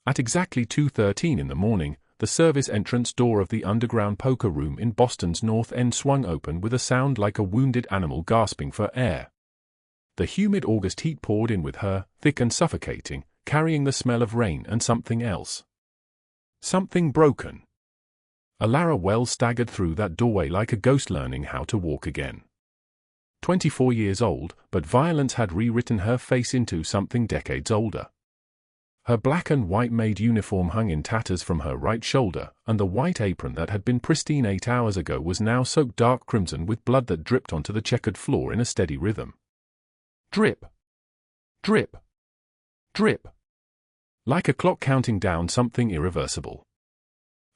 At exactly 2:13 in the morning, the service entrance door of the underground poker room in Boston's North End swung open with a sound like a wounded animal gasping for air. The humid August heat poured in with her, thick and suffocating, carrying the smell of rain and something else. Something broken. Allara Wells staggered through that doorway like a ghost learning how to walk again. 24 years old, but violence had rewritten her face into something decades older. Her black and white maid uniform hung in tatters from her right shoulder, and the white apron that had been pristine 8 hours ago was now soaked dark crimson with blood that dripped onto the checkered floor in a steady rhythm. Drip. Drip. Drip. Like a clock counting down something irreversible.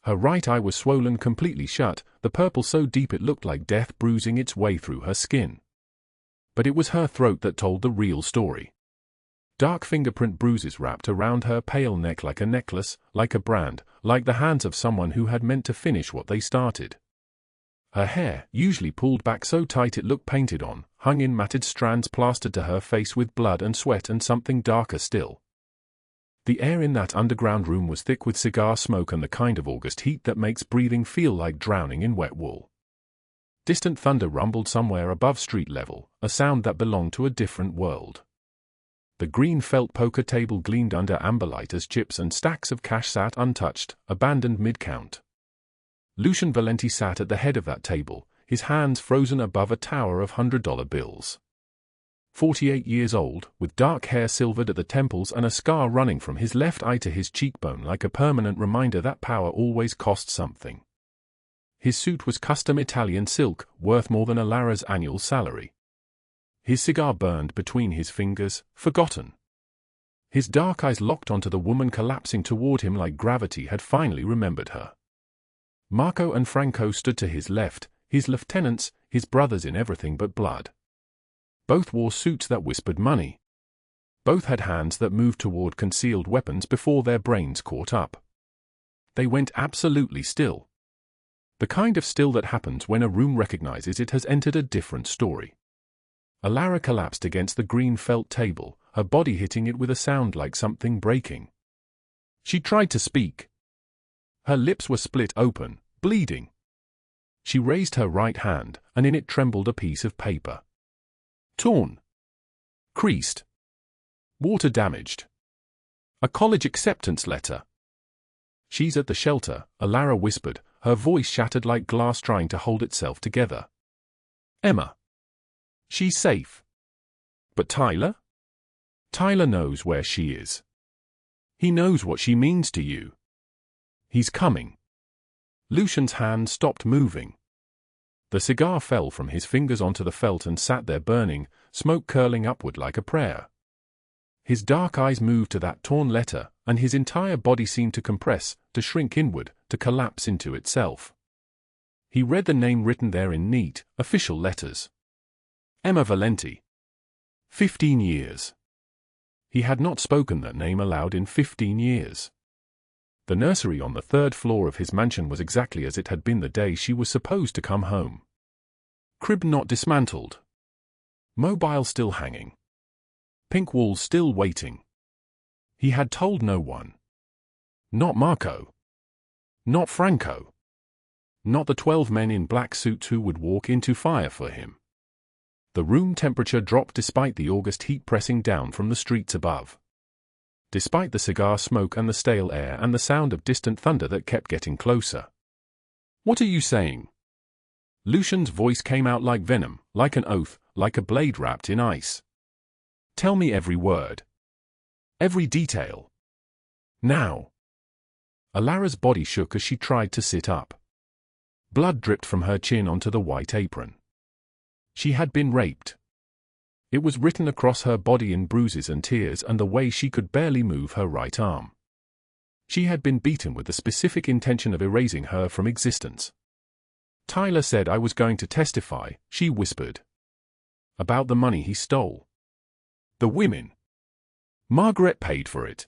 Her right eye was swollen completely shut, the purple so deep it looked like death bruising its way through her skin. But it was her throat that told the real story. Dark fingerprint bruises wrapped around her pale neck like a necklace, like a brand, like the hands of someone who had meant to finish what they started. Her hair, usually pulled back so tight it looked painted on, hung in matted strands plastered to her face with blood and sweat and something darker still. The air in that underground room was thick with cigar smoke and the kind of August heat that makes breathing feel like drowning in wet wool. Distant thunder rumbled somewhere above street level, a sound that belonged to a different world. The green felt poker table gleamed under amber light as chips and stacks of cash sat untouched, abandoned mid-count. Lucian Valenti sat at the head of that table, his hands frozen above a tower of $100 bills. 48 years old, with dark hair silvered at the temples and a scar running from his left eye to his cheekbone like a permanent reminder that power always costs something. His suit was custom Italian silk, worth more than Allara's annual salary. His cigar burned between his fingers, forgotten. His dark eyes locked onto the woman collapsing toward him like gravity had finally remembered her. Marco and Franco stood to his left, his lieutenants, his brothers in everything but blood. Both wore suits that whispered money. Both had hands that moved toward concealed weapons before their brains caught up. They went absolutely still. The kind of still that happens when a room recognizes it has entered a different story. Allara collapsed against the green felt table, her body hitting it with a sound like something breaking. She tried to speak. Her lips were split open, bleeding. She raised her right hand, and in it trembled a piece of paper. Torn. Creased. Water damaged. A college acceptance letter. "She's at the shelter," Allara whispered, her voice shattered like glass trying to hold itself together. "Emma. She's safe. But Tyler? Tyler knows where she is. He knows what she means to you. He's coming." Lucian's hand stopped moving. The cigar fell from his fingers onto the felt and sat there burning, smoke curling upward like a prayer. His dark eyes moved to that torn letter, and his entire body seemed to compress, to shrink inward, to collapse into itself. He read the name written there in neat, official letters. Emma Valenti. 15 years. He had not spoken that name aloud in 15 years. The nursery on the 3rd floor of his mansion was exactly as it had been the day she was supposed to come home. Crib not dismantled. Mobile still hanging. Pink walls still waiting. He had told no one. Not Marco. Not Franco. Not the 12 men in black suits who would walk into fire for him. The room temperature dropped despite the August heat pressing down from the streets above. Despite the cigar smoke and the stale air and the sound of distant thunder that kept getting closer. "What are you saying?" Lucian's voice came out like venom, like an oath, like a blade wrapped in ice. "Tell me every word. Every detail. Now." Allara's body shook as she tried to sit up. Blood dripped from her chin onto the white apron. She had been raped. It was written across her body in bruises and tears and the way she could barely move her right arm. She had been beaten with the specific intention of erasing her from existence. "Tyler said I was going to testify," she whispered. "About the money he stole. The women. Margaret paid for it.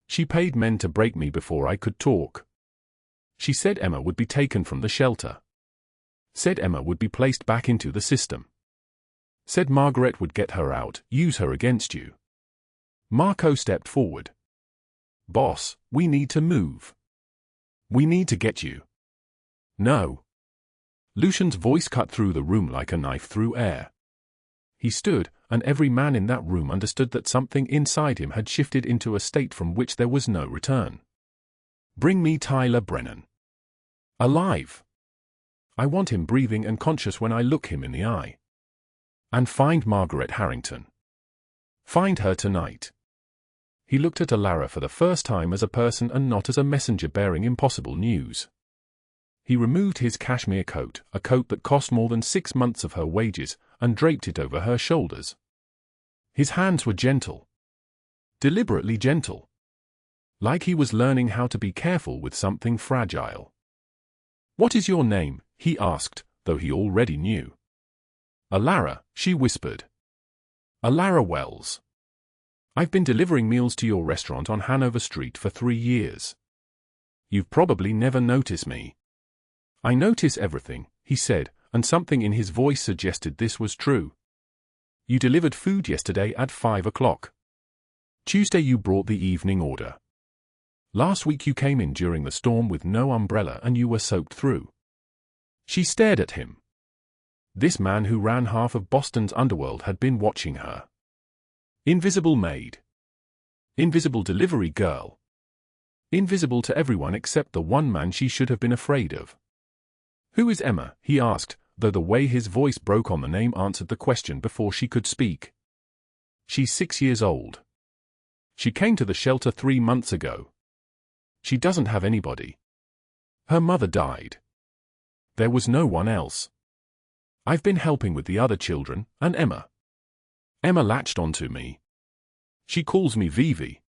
She paid men to break me before I could talk. She said Emma would be taken from the shelter. Said Emma would be placed back into the system. Said Margaret would get her out, use her against you." Marco stepped forward. Boss, we need to move. We need to get you. No. Lucian's voice cut through the room like a knife through air. He stood, and every man in that room understood that something inside him had shifted into a state from which there was no return. Bring me Tyler Brennan. Alive. I want him breathing and conscious when I look him in the eye. And find Margaret Harrington. Find her tonight. He looked at Allara for the first time as a person and not as a messenger bearing impossible news. He removed his cashmere coat, a coat that cost more than 6 months of her wages, and draped it over her shoulders. His hands were gentle. Deliberately gentle. Like he was learning how to be careful with something fragile. "What is your name?" he asked, though he already knew. "Allara," she whispered. "Allara Wells. I've been delivering meals to your restaurant on Hanover Street for 3 years. You've probably never noticed me." "I notice everything," he said, and something in his voice suggested this was true. "You delivered food yesterday at 5 o'clock. Tuesday you brought the evening order. Last week you came in during the storm with no umbrella and you were soaked through." She stared at him. This man who ran half of Boston's underworld had been watching her. Invisible maid. Invisible delivery girl. Invisible to everyone except the one man she should have been afraid of. "Who is Emma?" he asked, though the way his voice broke on the name answered the question before she could speak. "She's 6 years old. She came to the shelter 3 months ago. She doesn't have anybody. Her mother died. There was no one else. I've been helping with the other children, and Emma latched onto me. She calls me Vivi.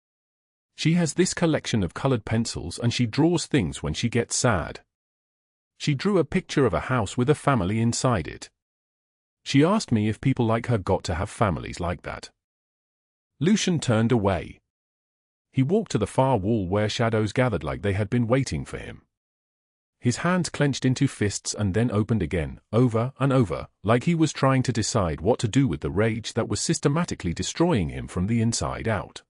She has this collection of colored pencils and she draws things when she gets sad. She drew a picture of a house with a family inside it. She asked me if people like her got to have families like that." Lucian turned away. He walked to the far wall where shadows gathered like they had been waiting for him. His hands clenched into fists and then opened again, over and over, like he was trying to decide what to do with the rage that was systematically destroying him from the inside out.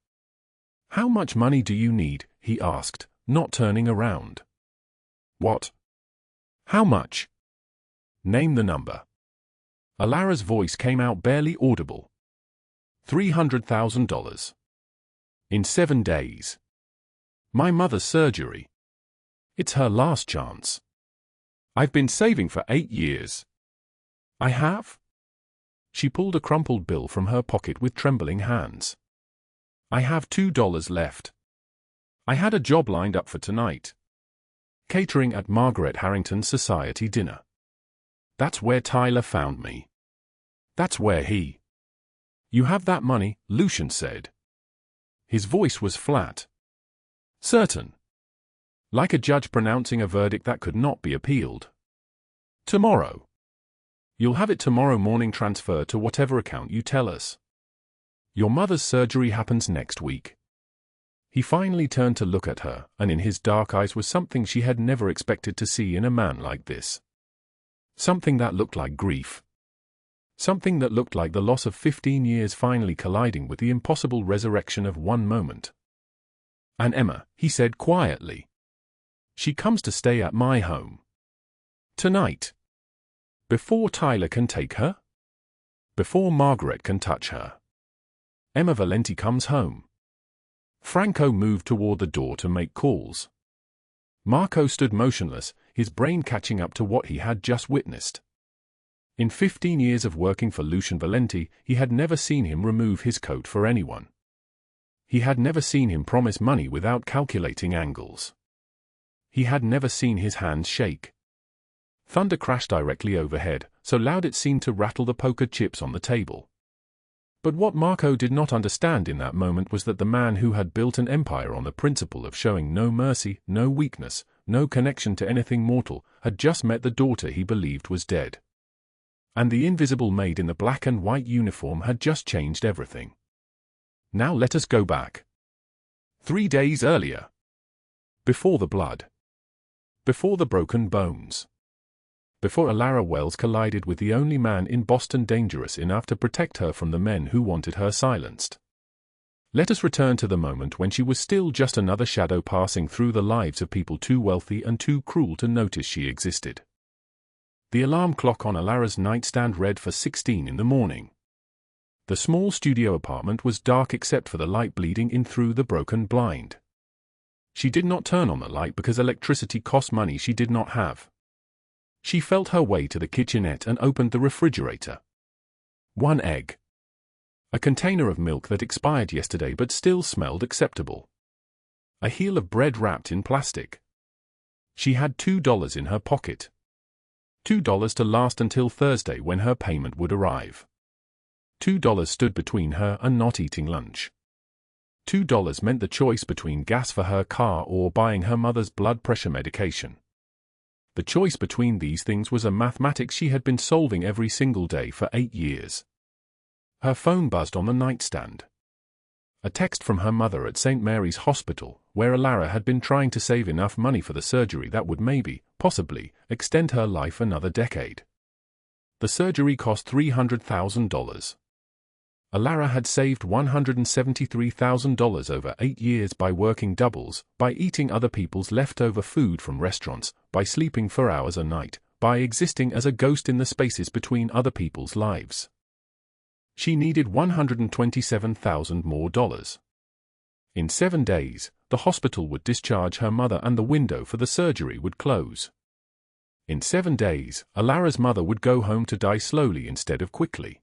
"How much money do you need?" he asked, not turning around. "What? How much? Name the number." Allara's voice came out barely audible. $300,000. In 7 days. My mother's surgery. It's her last chance. I've been saving for 8 years. I have? She pulled a crumpled bill from her pocket with trembling hands. I have $2 left. I had a job lined up for tonight. Catering at Margaret Harrington's society dinner. That's where Tyler found me. That's where he... You have that money, Lucian said. His voice was flat. Certain. Like a judge pronouncing a verdict that could not be appealed. Tomorrow. You'll have it tomorrow morning transferred to whatever account you tell us. Your mother's surgery happens next week. He finally turned to look at her, and in his dark eyes was something she had never expected to see in a man like this. Something that looked like grief. Something that looked like the loss of 15 years finally colliding with the impossible resurrection of one moment. And Emma, he said quietly. She comes to stay at my home. Tonight. Before Tyler can take her? Before Margaret can touch her. Emma Valenti comes home. Franco moved toward the door to make calls. Marco stood motionless, his brain catching up to what he had just witnessed. In 15 years of working for Lucian Valenti, he had never seen him remove his coat for anyone. He had never seen him promise money without calculating angles. He had never seen his hands shake. Thunder crashed directly overhead, so loud it seemed to rattle the poker chips on the table. But what Marco did not understand in that moment was that the man who had built an empire on the principle of showing no mercy, no weakness, no connection to anything mortal, had just met the daughter he believed was dead. And the invisible maid in the black and white uniform had just changed everything. Now let us go back. 3 days earlier. Before the blood. Before the broken bones. Before Allara Wells collided with the only man in Boston dangerous enough to protect her from the men who wanted her silenced. Let us return to the moment when she was still just another shadow passing through the lives of people too wealthy and too cruel to notice she existed. The alarm clock on Allara's nightstand read for 16 in the morning. The small studio apartment was dark except for the light bleeding in through the broken blind. She did not turn on the light because electricity cost money she did not have. She felt her way to the kitchenette and opened the refrigerator. 1 egg. A container of milk that expired yesterday but still smelled acceptable. A heel of bread wrapped in plastic. She had $2 in her pocket. $2 to last until Thursday when her payment would arrive. $2 stood between her and not eating lunch. $2 meant the choice between gas for her car or buying her mother's blood pressure medication. The choice between these things was a mathematics she had been solving every single day for 8 years. Her phone buzzed on the nightstand. A text from her mother at St. Mary's Hospital, where Allara had been trying to save enough money for the surgery that would maybe, possibly, extend her life another decade. The surgery cost $300,000. Allara had saved $173,000 over 8 years by working doubles, by eating other people's leftover food from restaurants, by sleeping for hours a night, by existing as a ghost in the spaces between other people's lives. She needed $127,000 more. In 7 days, the hospital would discharge her mother and the window for the surgery would close. In 7 days, Allara's mother would go home to die slowly instead of quickly.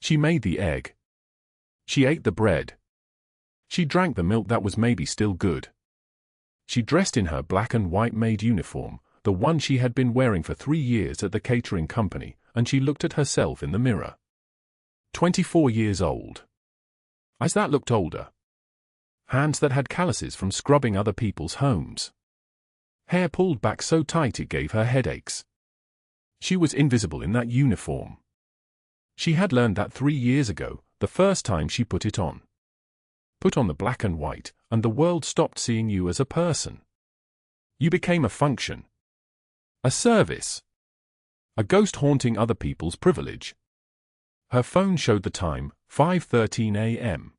She made the egg. She ate the bread. She drank the milk that was maybe still good. She dressed in her black and white maid uniform, the one she had been wearing for 3 years at the catering company, and she looked at herself in the mirror. 24 years old. Eyes that looked older. Hands that had calluses from scrubbing other people's homes. Hair pulled back so tight it gave her headaches. She was invisible in that uniform. She had learned that 3 years ago, the first time she put it on. Put on the black and white, and the world stopped seeing you as a person. You became a function. A service. A ghost haunting other people's privilege. Her phone showed the time, 5:13 a.m.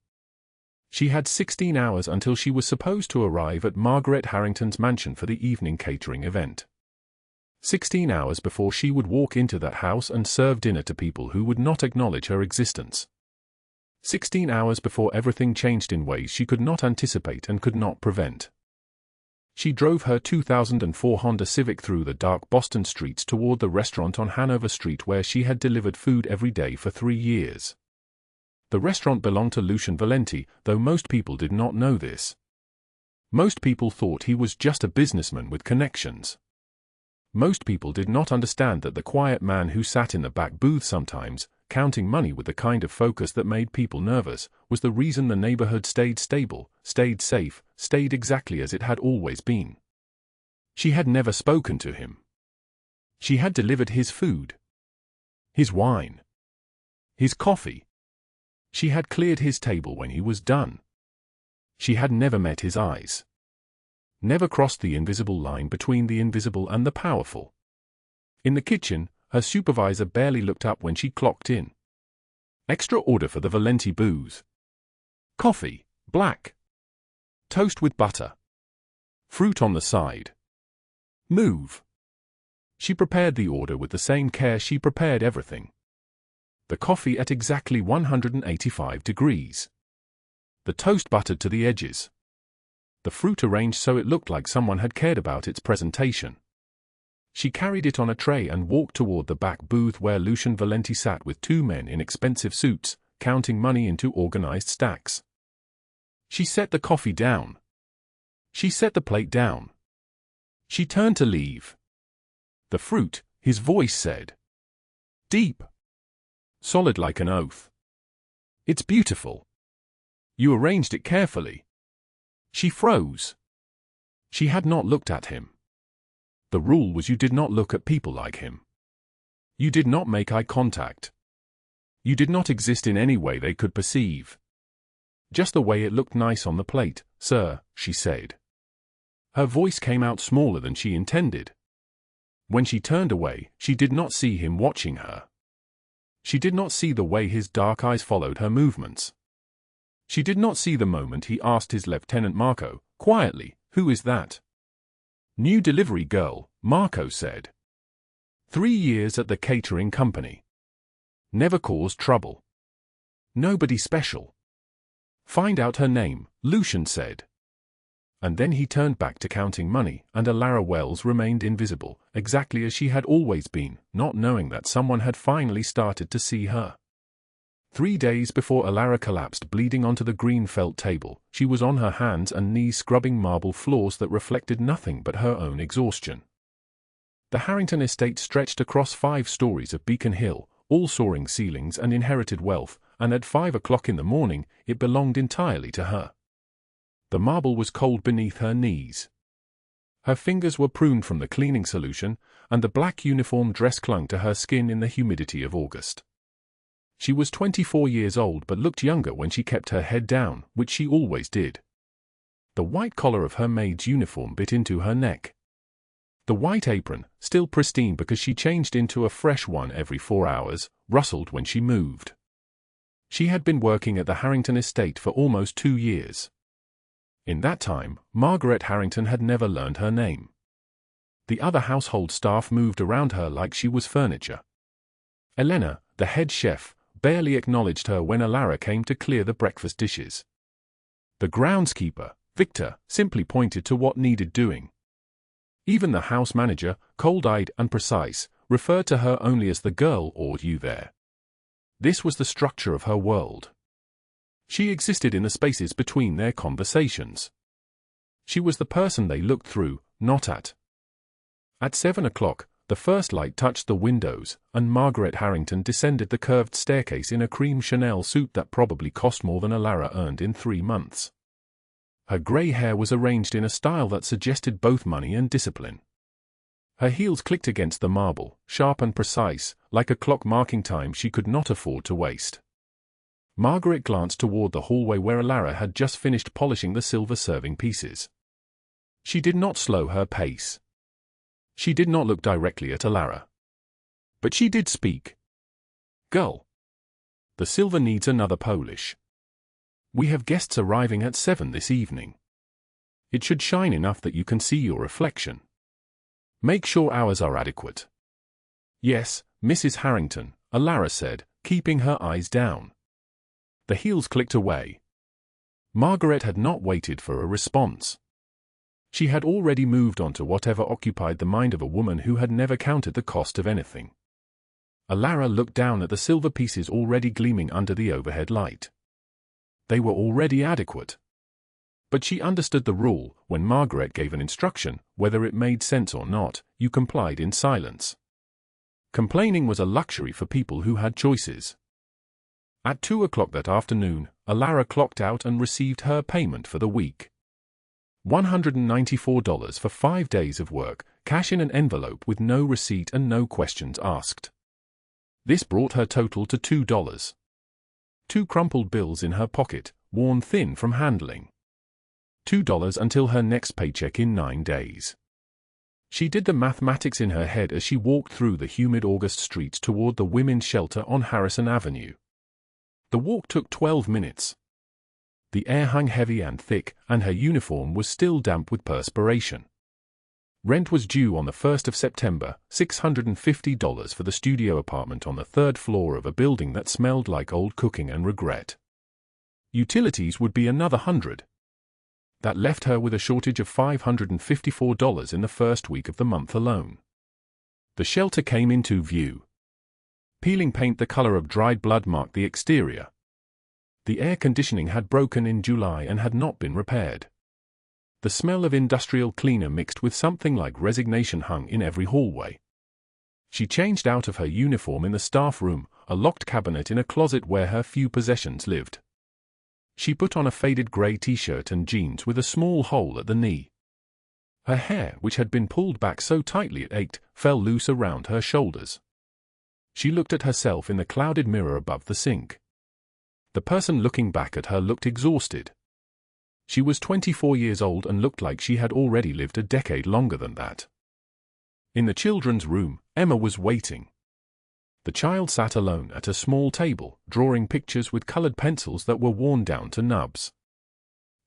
She had 16 hours until she was supposed to arrive at Margaret Harrington's mansion for the evening catering event. 16 hours before she would walk into that house and serve dinner to people who would not acknowledge her existence. 16 hours before everything changed in ways she could not anticipate and could not prevent. She drove her 2004 Honda Civic through the dark Boston streets toward the restaurant on Hanover Street where she had delivered food every day for 3 years. The restaurant belonged to Lucian Valenti, though most people did not know this. Most people thought he was just a businessman with connections. Most people did not understand that the quiet man who sat in the back booth sometimes, counting money with the kind of focus that made people nervous, was the reason the neighborhood stayed stable, stayed safe, stayed exactly as it had always been. She had never spoken to him. She had delivered his food, his wine, his coffee. She had cleared his table when he was done. She had never met his eyes. Never crossed the invisible line between the invisible and the powerful. In the kitchen, her supervisor barely looked up when she clocked in. Extra order for the Valenti booze. Coffee, black. Toast with butter. Fruit on the side. Move. She prepared the order with the same care she prepared everything. The coffee at exactly 185 degrees. The toast buttered to the edges. The fruit arranged so it looked like someone had cared about its presentation. She carried it on a tray and walked toward the back booth where Lucian Valenti sat with 2 men in expensive suits, counting money into organized stacks. She set the coffee down. She set the plate down. She turned to leave. The fruit, his voice said. Deep. Solid like an oath. It's beautiful. You arranged it carefully. She froze. She had not looked at him. The rule was you did not look at people like him. You did not make eye contact. You did not exist in any way they could perceive. Just the way it looked nice on the plate, sir, she said. Her voice came out smaller than she intended. When she turned away, she did not see him watching her. She did not see the way his dark eyes followed her movements. She did not see the moment he asked his Lieutenant Marco, quietly, "Who is that?" "New delivery girl," Marco said. 3 years at the catering company. Never caused trouble. Nobody special. Find out her name, Lucian said. And then he turned back to counting money, and Allara Wells remained invisible, exactly as she had always been, not knowing that someone had finally started to see her. 3 days before Allara collapsed bleeding onto the green felt table, she was on her hands and knees scrubbing marble floors that reflected nothing but her own exhaustion. The Harrington estate stretched across 5 stories of Beacon Hill, all soaring ceilings and inherited wealth, and at 5 o'clock in the morning, it belonged entirely to her. The marble was cold beneath her knees. Her fingers were pruned from the cleaning solution, and the black uniform dress clung to her skin in the humidity of August. She was 24 years old but looked younger when she kept her head down, which she always did. The white collar of her maid's uniform bit into her neck. The white apron, still pristine because she changed into a fresh one every 4 hours, rustled when she moved. She had been working at the Harrington estate for almost 2 years. In that time, Margaret Harrington had never learned her name. The other household staff moved around her like she was furniture. Elena, the head chef, barely acknowledged her when Allara came to clear the breakfast dishes. The groundskeeper, Victor, simply pointed to what needed doing. Even the house manager, cold-eyed and precise, referred to her only as the girl or you there. This was the structure of her world. She existed in the spaces between their conversations. She was the person they looked through, not at. At 7 o'clock, the first light touched the windows, and Margaret Harrington descended the curved staircase in a cream Chanel suit that probably cost more than Allara earned in 3 months. Her grey hair was arranged in a style that suggested both money and discipline. Her heels clicked against the marble, sharp and precise, like a clock marking time she could not afford to waste. Margaret glanced toward the hallway where Allara had just finished polishing the silver serving pieces. She did not slow her pace. She did not look directly at Allara. But she did speak. "Girl. The silver needs another polish. We have guests arriving at 7 this evening. It should shine enough that you can see your reflection. Make sure ours are adequate." "Yes, Mrs. Harrington," Allara said, keeping her eyes down. The heels clicked away. Margaret had not waited for a response. She had already moved on to whatever occupied the mind of a woman who had never counted the cost of anything. Allara looked down at the silver pieces already gleaming under the overhead light. They were already adequate. But she understood the rule: when Margaret gave an instruction, whether it made sense or not, you complied in silence. Complaining was a luxury for people who had choices. At 2 o'clock that afternoon, Allara clocked out and received her payment for the week. $194 for 5 days of work, cash in an envelope with no receipt and no questions asked. This brought her total to $2. 2 crumpled bills in her pocket, worn thin from handling. $2 until her next paycheck in 9 days. She did the mathematics in her head as she walked through the humid August streets toward the women's shelter on Harrison Avenue. The walk took 12 minutes. The air hung heavy and thick, and her uniform was still damp with perspiration. Rent was due on the 1st of September, $650 for the studio apartment on the 3rd floor of a building that smelled like old cooking and regret. Utilities would be another $100. That left her with a shortage of $554 in the first week of the month alone. The shelter came into view. Peeling paint the color of dried blood marked the exterior. The air conditioning had broken in July and had not been repaired. The smell of industrial cleaner mixed with something like resignation hung in every hallway. She changed out of her uniform in the staff room, a locked cabinet in a closet where her few possessions lived. She put on a faded gray t-shirt and jeans with a small hole at the knee. Her hair, which had been pulled back so tightly it ached, fell loose around her shoulders. She looked at herself in the clouded mirror above the sink. The person looking back at her looked exhausted. She was 24 years old and looked like she had already lived a decade longer than that. In the children's room, Emma was waiting. The child sat alone at a small table, drawing pictures with colored pencils that were worn down to nubs.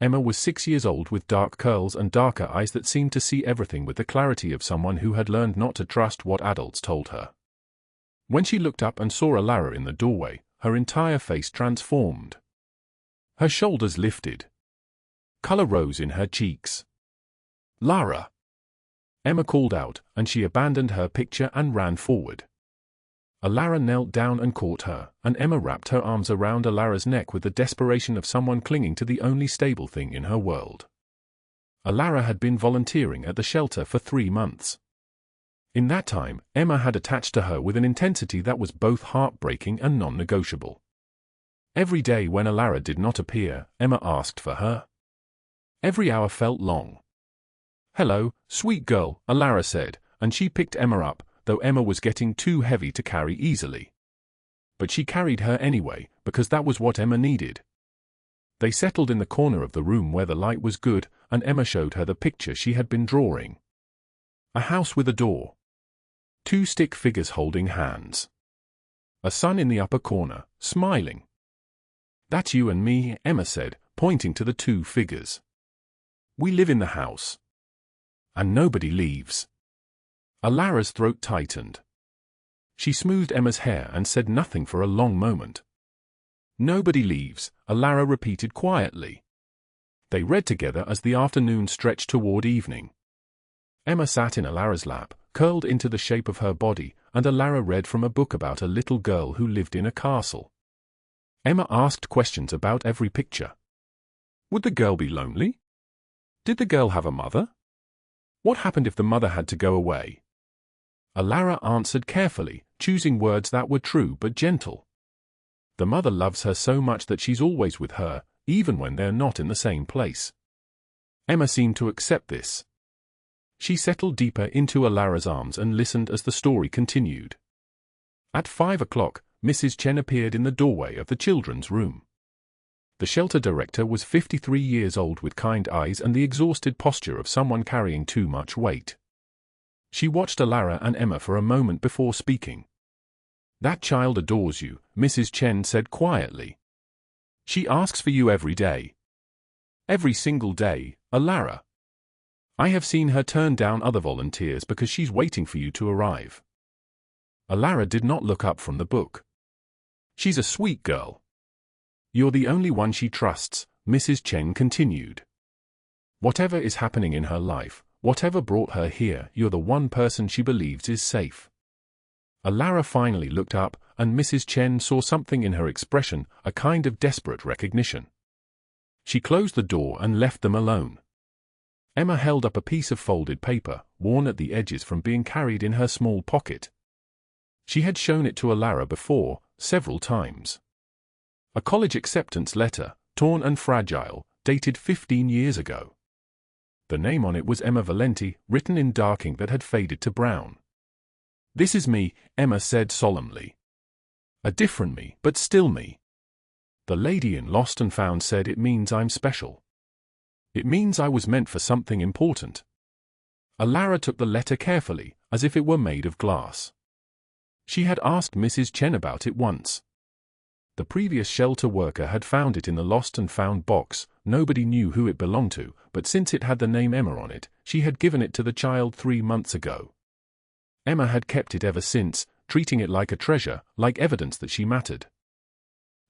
Emma was 6 years old with dark curls and darker eyes that seemed to see everything with the clarity of someone who had learned not to trust what adults told her. When she looked up and saw Allara in the doorway, her entire face transformed. Her shoulders lifted. Color rose in her cheeks. "Lara!" Emma called out, and she abandoned her picture and ran forward. Allara knelt down and caught her, and Emma wrapped her arms around Allara's neck with the desperation of someone clinging to the only stable thing in her world. Allara had been volunteering at the shelter for 3 months. In that time, Emma had attached to her with an intensity that was both heartbreaking and non-negotiable. Every day when Allara did not appear, Emma asked for her. Every hour felt long. "Hello, sweet girl," Allara said, and she picked Emma up, though Emma was getting too heavy to carry easily. But she carried her anyway, because that was what Emma needed. They settled in the corner of the room where the light was good, and Emma showed her the picture she had been drawing. A house with a door. 2 stick figures holding hands. A sun in the upper corner, smiling. "That's you and me," Emma said, pointing to the 2 figures. "We live in the house. And nobody leaves." Allara's throat tightened. She smoothed Emma's hair and said nothing for a long moment. "Nobody leaves," Allara repeated quietly. They read together as the afternoon stretched toward evening. Emma sat in Allara's lap, curled into the shape of her body, and Allara read from a book about a little girl who lived in a castle. Emma asked questions about every picture. Would the girl be lonely? Did the girl have a mother? What happened if the mother had to go away? Allara answered carefully, choosing words that were true but gentle. The mother loves her so much that she's always with her, even when they're not in the same place. Emma seemed to accept this. She settled deeper into Allara's arms and listened as the story continued. At 5 o'clock, Mrs. Chen appeared in the doorway of the children's room. The shelter director was 53 years old with kind eyes and the exhausted posture of someone carrying too much weight. She watched Allara and Emma for a moment before speaking. "That child adores you," Mrs. Chen said quietly. "She asks for you every day." "Every single day, Allara. I have seen her turn down other volunteers because she's waiting for you to arrive." Allara did not look up from the book. "She's a sweet girl." "You're the only one she trusts," Mrs. Chen continued. "Whatever is happening in her life, whatever brought her here, you're the one person she believes is safe." Allara finally looked up, and Mrs. Chen saw something in her expression, a kind of desperate recognition. She closed the door and left them alone. Emma held up a piece of folded paper, worn at the edges from being carried in her small pocket. She had shown it to Allara before, several times. A college acceptance letter, torn and fragile, dated 15 years ago. The name on it was Emma Valenti, written in dark ink that had faded to brown. "This is me," Emma said solemnly. "A different me, but still me. The lady in Lost and Found said it means I'm special. It means I was meant for something important." Allara took the letter carefully, as if it were made of glass. She had asked Mrs. Chen about it once. The previous shelter worker had found it in the Lost and Found box. Nobody knew who it belonged to, but since it had the name Emma on it, she had given it to the child 3 months ago. Emma had kept it ever since, treating it like a treasure, like evidence that she mattered.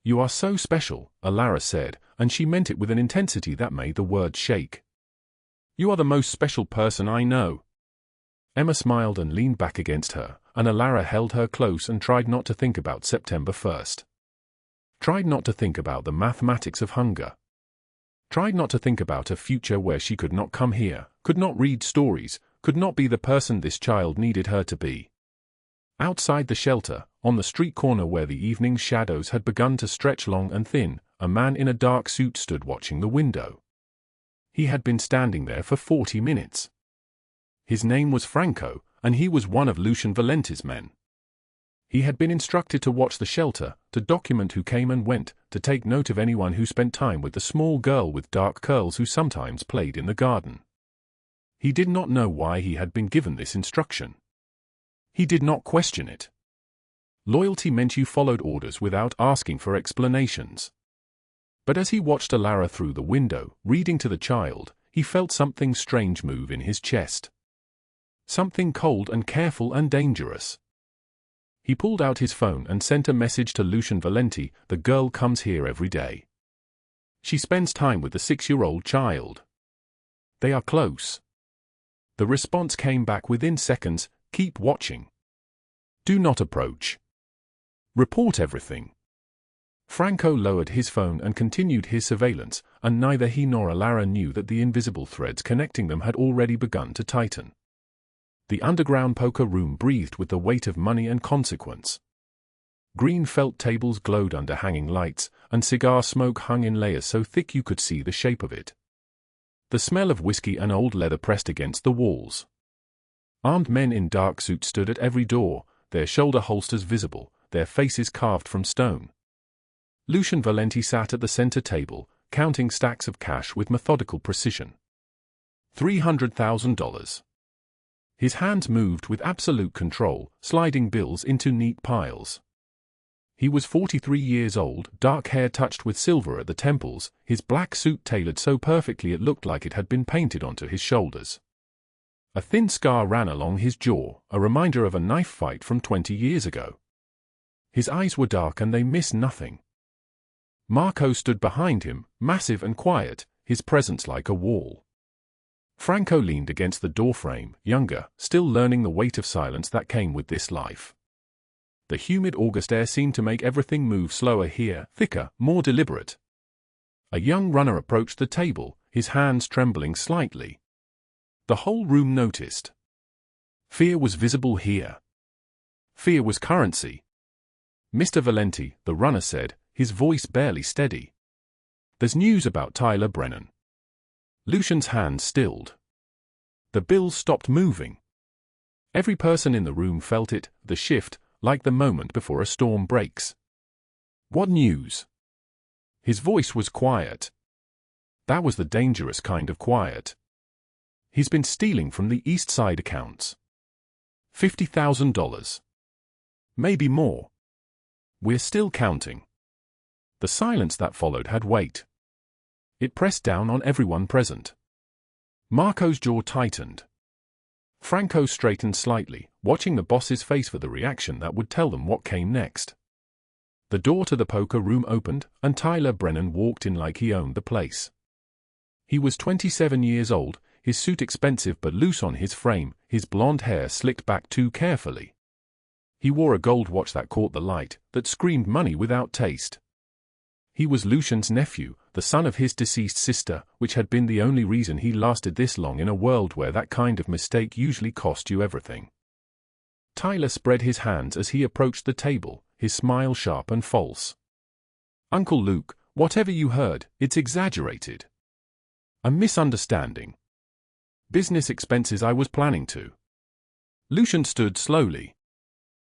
"You are so special," Allara said, and she meant it with an intensity that made the words shake. "You are the most special person I know." Emma smiled and leaned back against her, and Allara held her close and tried not to think about September 1st. Tried not to think about the mathematics of hunger. Tried not to think about a future where she could not come here, could not read stories, could not be the person this child needed her to be. Outside the shelter, on the street corner where the evening's shadows had begun to stretch long and thin, a man in a dark suit stood watching the window. He had been standing there for 40 minutes. His name was Franco, and he was one of Lucian Valenti's men. He had been instructed to watch the shelter, to document who came and went, to take note of anyone who spent time with the small girl with dark curls who sometimes played in the garden. He did not know why he had been given this instruction. He did not question it. Loyalty meant you followed orders without asking for explanations. But as he watched Allara through the window, reading to the child, he felt something strange move in his chest. Something cold and careful and dangerous. He pulled out his phone and sent a message to Lucian Valenti. The girl comes here every day. She spends time with the 6-year-old child. They are close. The response came back within seconds. Keep watching. Do not approach. Report everything. Franco lowered his phone and continued his surveillance, and neither he nor Allara knew that the invisible threads connecting them had already begun to tighten. The underground poker room breathed with the weight of money and consequence. Green felt tables glowed under hanging lights, and cigar smoke hung in layers so thick you could see the shape of it. The smell of whiskey and old leather pressed against the walls. Armed men in dark suits stood at every door, their shoulder holsters visible, their faces carved from stone. Lucian Valenti sat at the center table, counting stacks of cash with methodical precision. $300,000. His hands moved with absolute control, sliding bills into neat piles. He was 43 years old, dark hair touched with silver at the temples, his black suit tailored so perfectly it looked like it had been painted onto his shoulders. A thin scar ran along his jaw, a reminder of a knife fight from 20 years ago. His eyes were dark and they missed nothing. Marco stood behind him, massive and quiet, his presence like a wall. Franco leaned against the doorframe, younger, still learning the weight of silence that came with this life. The humid August air seemed to make everything move slower here, thicker, more deliberate. A young runner approached the table, his hands trembling slightly. The whole room noticed. Fear was visible here. Fear was currency. Mr. Valenti, the runner said, his voice barely steady. There's news about Tyler Brennan. Lucian's hands stilled. The bills stopped moving. Every person in the room felt it, the shift, like the moment before a storm breaks. What news? His voice was quiet. That was the dangerous kind of quiet. He's been stealing from the East Side accounts. $50,000. Maybe more. We're still counting. The silence that followed had weight. It pressed down on everyone present. Marco's jaw tightened. Franco straightened slightly, watching the boss's face for the reaction that would tell them what came next. The door to the poker room opened, and Tyler Brennan walked in like he owned the place. He was 27 years old, his suit expensive but loose on his frame, his blonde hair slicked back too carefully. He wore a gold watch that caught the light, that screamed money without taste. He was Lucian's nephew, the son of his deceased sister, which had been the only reason he lasted this long in a world where that kind of mistake usually cost you everything. Tyler spread his hands as he approached the table, his smile sharp and false. Uncle Luke, whatever you heard, it's exaggerated. A misunderstanding. Business expenses I was planning to. Lucian stood slowly.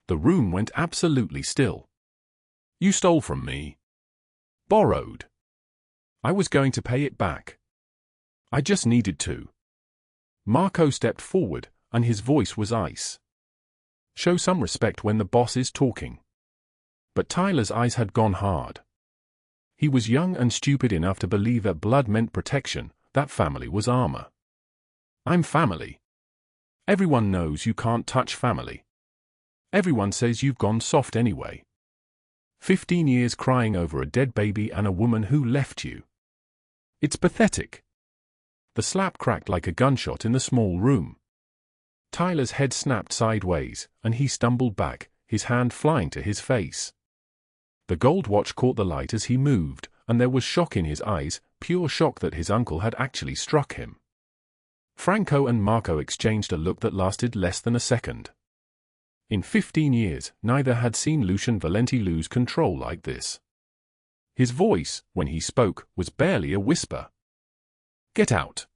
The room went absolutely still. You stole from me. Borrowed. I was going to pay it back. I just needed to. Marco stepped forward, and his voice was ice. Show some respect when the boss is talking. But Tyler's eyes had gone hard. He was young and stupid enough to believe that blood meant protection, that family was armor. I'm family. Everyone knows you can't touch family. Everyone says you've gone soft anyway. 15 years crying over a dead baby and a woman who left you. It's pathetic. The slap cracked like a gunshot in the small room. Tyler's head snapped sideways, and he stumbled back, his hand flying to his face. The gold watch caught the light as he moved, and there was shock in his eyes, pure shock that his uncle had actually struck him. Franco and Marco exchanged a look that lasted less than a second. In 15 years, neither had seen Lucian Valenti lose control like this. His voice, when he spoke, was barely a whisper. Get out.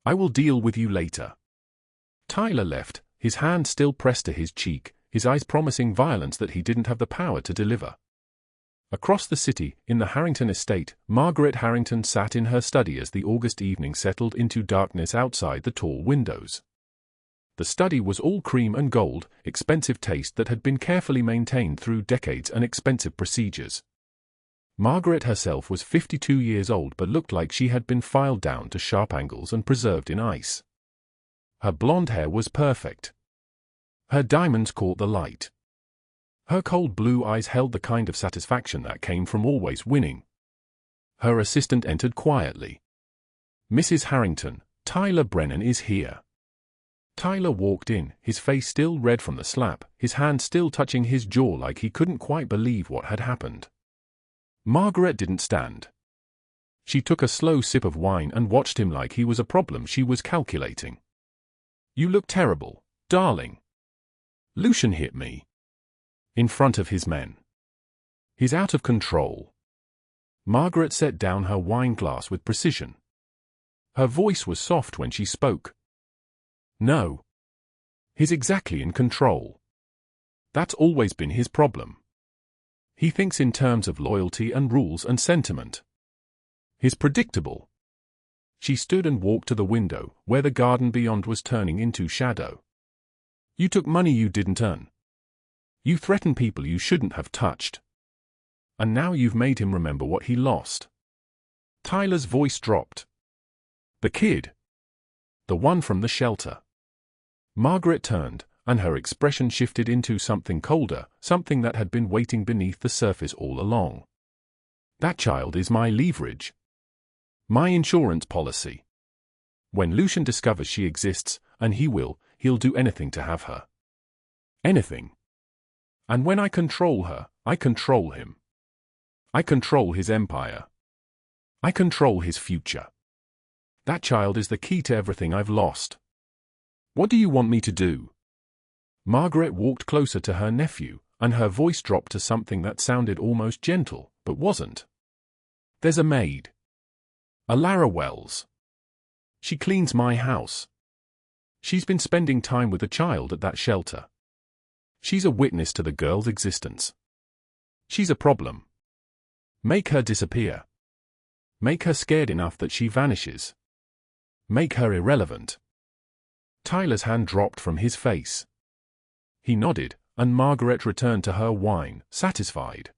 I will deal with you later. Tyler left, his hand still pressed to his cheek, his eyes promising violence that he didn't have the power to deliver. Across the city, in the Harrington estate, Margaret Harrington sat in her study as the August evening settled into darkness outside the tall windows. The study was all cream and gold, expensive taste that had been carefully maintained through decades and expensive procedures. Margaret herself was 52 years old but looked like she had been filed down to sharp angles and preserved in ice. Her blonde hair was perfect. Her diamonds caught the light. Her cold blue eyes held the kind of satisfaction that came from always winning. Her assistant entered quietly. "Mrs. Harrington, Tyler Brennan is here." Tyler walked in, his face still red from the slap, his hand still touching his jaw like he couldn't quite believe what had happened. Margaret didn't stand. She took a slow sip of wine and watched him like he was a problem she was calculating. "You look terrible, darling. Lucian hit me." In front of his men. "He's out of control." Margaret set down her wine glass with precision. Her voice was soft when she spoke. "No. He's exactly in control. That's always been his problem. He thinks in terms of loyalty and rules and sentiment. He's predictable." She stood and walked to the window, where the garden beyond was turning into shadow. "You took money you didn't earn. You threatened people you shouldn't have touched. And now you've made him remember what he lost." Tyler's voice dropped. "The kid. The one from the shelter." Margaret turned, and her expression shifted into something colder, something that had been waiting beneath the surface all along. "That child is my leverage. My insurance policy. When Lucian discovers she exists, and he'll do anything to have her. Anything. And when I control her, I control him. I control his empire. I control his future. That child is the key to everything I've lost. What do you want me to do?" Margaret walked closer to her nephew, and her voice dropped to something that sounded almost gentle, but wasn't. "There's a maid. Allara Wells. She cleans my house. She's been spending time with the child at that shelter. She's a witness to the girl's existence. She's a problem. Make her disappear. Make her scared enough that she vanishes. Make her irrelevant." Tyler's hand dropped from his face. He nodded, and Margaret returned to her wine, satisfied.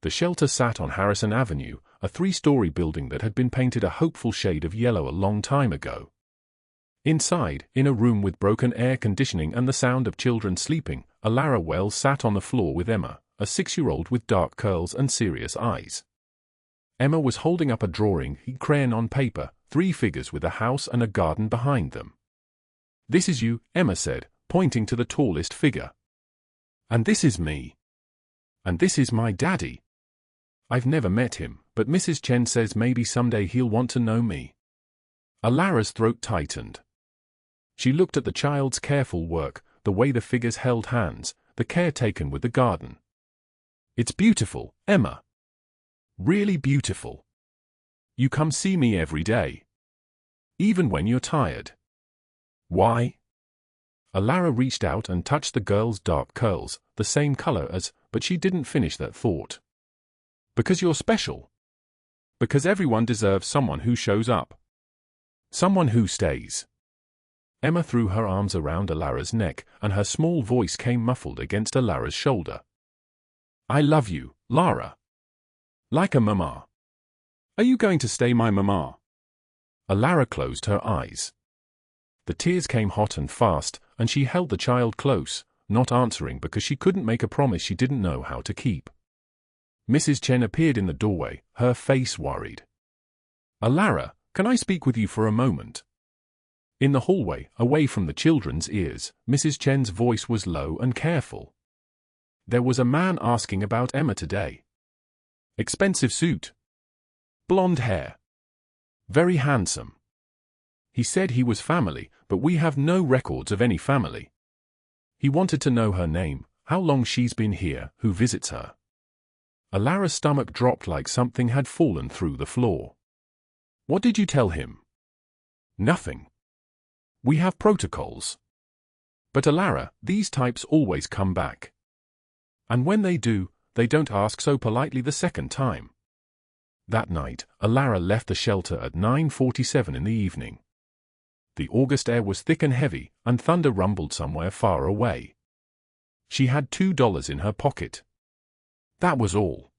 The shelter sat on Harrison Avenue, a 3-story building that had been painted a hopeful shade of yellow a long time ago. Inside, in a room with broken air conditioning and the sound of children sleeping, Allara Wells sat on the floor with Emma, a 6-year-old with dark curls and serious eyes. Emma was holding up a drawing, crayon on paper, 3 figures with a house and a garden behind them. "This is you," Emma said, pointing to the tallest figure. "And this is me. And this is my daddy. I've never met him, but Mrs. Chen says maybe someday he'll want to know me." Allara's throat tightened. She looked at the child's careful work, the way the figures held hands, the care taken with the garden. "It's beautiful, Emma. Really beautiful. You come see me every day. Even when you're tired." "Why?" Allara reached out and touched the girl's dark curls, the same color as, but she didn't finish that thought. "Because you're special. Because everyone deserves someone who shows up. Someone who stays." Emma threw her arms around Allara's neck, and her small voice came muffled against Allara's shoulder. "I love you, Lara. Like a mama. Are you going to stay my mama?" Allara closed her eyes. The tears came hot and fast, and she held the child close, not answering because she couldn't make a promise she didn't know how to keep. Mrs. Chen appeared in the doorway, her face worried. "Allara, can I speak with you for a moment?" In the hallway, away from the children's ears, Mrs. Chen's voice was low and careful. "There was a man asking about Emma today. Expensive suit. Blonde hair. Very handsome. He said he was family, but we have no records of any family. He wanted to know her name, how long she's been here, who visits her." Allara's stomach dropped like something had fallen through the floor. "What did you tell him?" "Nothing. We have protocols. But Allara, these types always come back. And when they do, they don't ask so politely the second time." That night, Allara left the shelter at 9:47 in the evening. The August air was thick and heavy, and thunder rumbled somewhere far away. She had $2 in her pocket. That was all.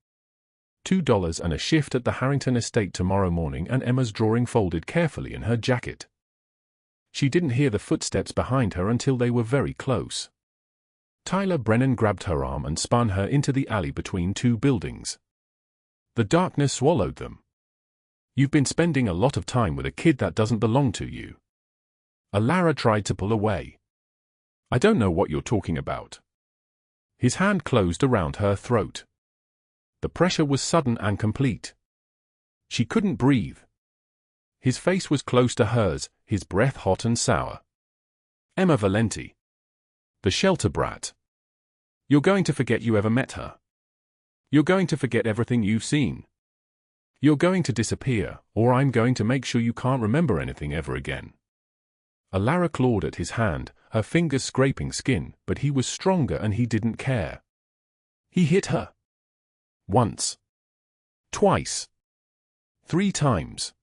$2 and a shift at the Harrington estate tomorrow morning, and Emma's drawing folded carefully in her jacket. She didn't hear the footsteps behind her until they were very close. Tyler Brennan grabbed her arm and spun her into the alley between two buildings. The darkness swallowed them. "You've been spending a lot of time with a kid that doesn't belong to you." Allara tried to pull away. "I don't know what you're talking about." His hand closed around her throat. The pressure was sudden and complete. She couldn't breathe. His face was close to hers, his breath hot and sour. "Emma Valenti. The shelter brat. You're going to forget you ever met her. You're going to forget everything you've seen. You're going to disappear, or I'm going to make sure you can't remember anything ever again." Allara clawed at his hand, her fingers scraping skin, but he was stronger and he didn't care. He hit her. Once. Twice. 3 times.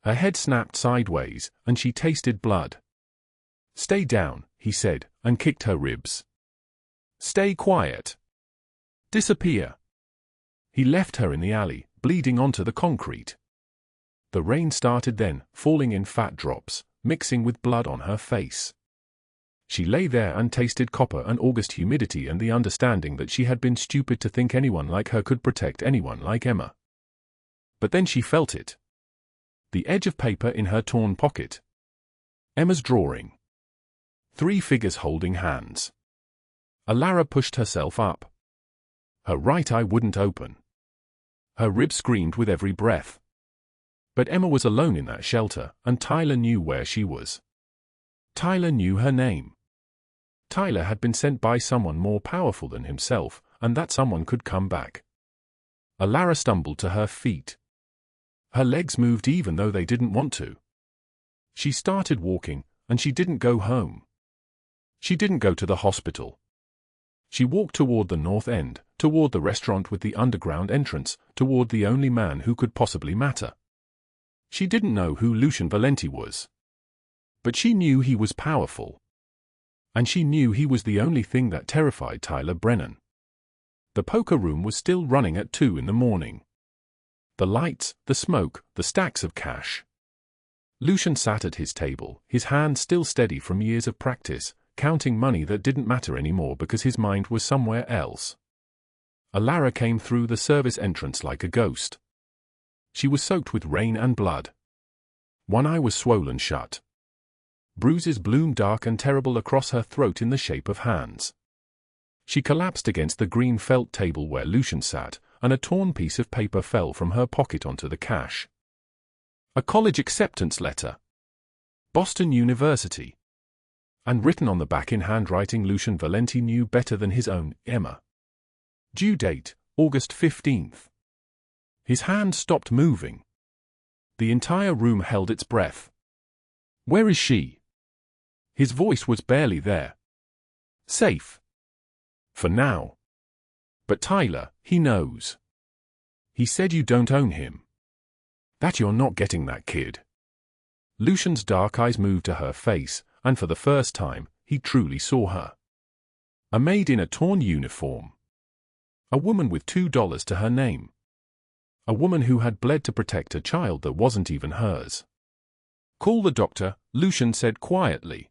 Her head snapped sideways, and she tasted blood. "Stay down," he said, and kicked her ribs. "Stay quiet. Disappear." He left her in the alley, bleeding onto the concrete. The rain started then, falling in fat drops, mixing with blood on her face. She lay there and tasted copper and August humidity and the understanding that she had been stupid to think anyone like her could protect anyone like Emma. But then she felt it. The edge of paper in her torn pocket. Emma's drawing. 3 figures holding hands. Allara pushed herself up. Her right eye wouldn't open. Her ribs screamed with every breath. But Emma was alone in that shelter, and Tyler knew where she was. Tyler knew her name. Tyler had been sent by someone more powerful than himself, and that someone could come back. Allara stumbled to her feet. Her legs moved even though they didn't want to. She started walking, and she didn't go home. She didn't go to the hospital. She walked toward the north end, toward the restaurant with the underground entrance, toward the only man who could possibly matter. She didn't know who Lucian Valenti was. But she knew he was powerful. And she knew he was the only thing that terrified Tyler Brennan. The poker room was still running at 2 in the morning. The lights, the smoke, the stacks of cash. Lucian sat at his table, his hand still steady from years of practice, counting money that didn't matter anymore because his mind was somewhere else. Allara came through the service entrance like a ghost. She was soaked with rain and blood. One eye was swollen shut. Bruises bloomed dark and terrible across her throat in the shape of hands. She collapsed against the green felt table where Lucian sat, and a torn piece of paper fell from her pocket onto the cash. A college acceptance letter. Boston University. And written on the back in handwriting Lucian Valenti knew better than his own, Emma. Due date, August 15th. His hand stopped moving. The entire room held its breath. Where is she? His voice was barely there. Safe. For now. But Tyler, he knows. He said you don't own him. That you're not getting that kid. Lucian's dark eyes moved to her face, and for the first time, he truly saw her. A maid in a torn uniform. A woman with $2 to her name. A woman who had bled to protect a child that wasn't even hers. Call the doctor, Lucian said quietly.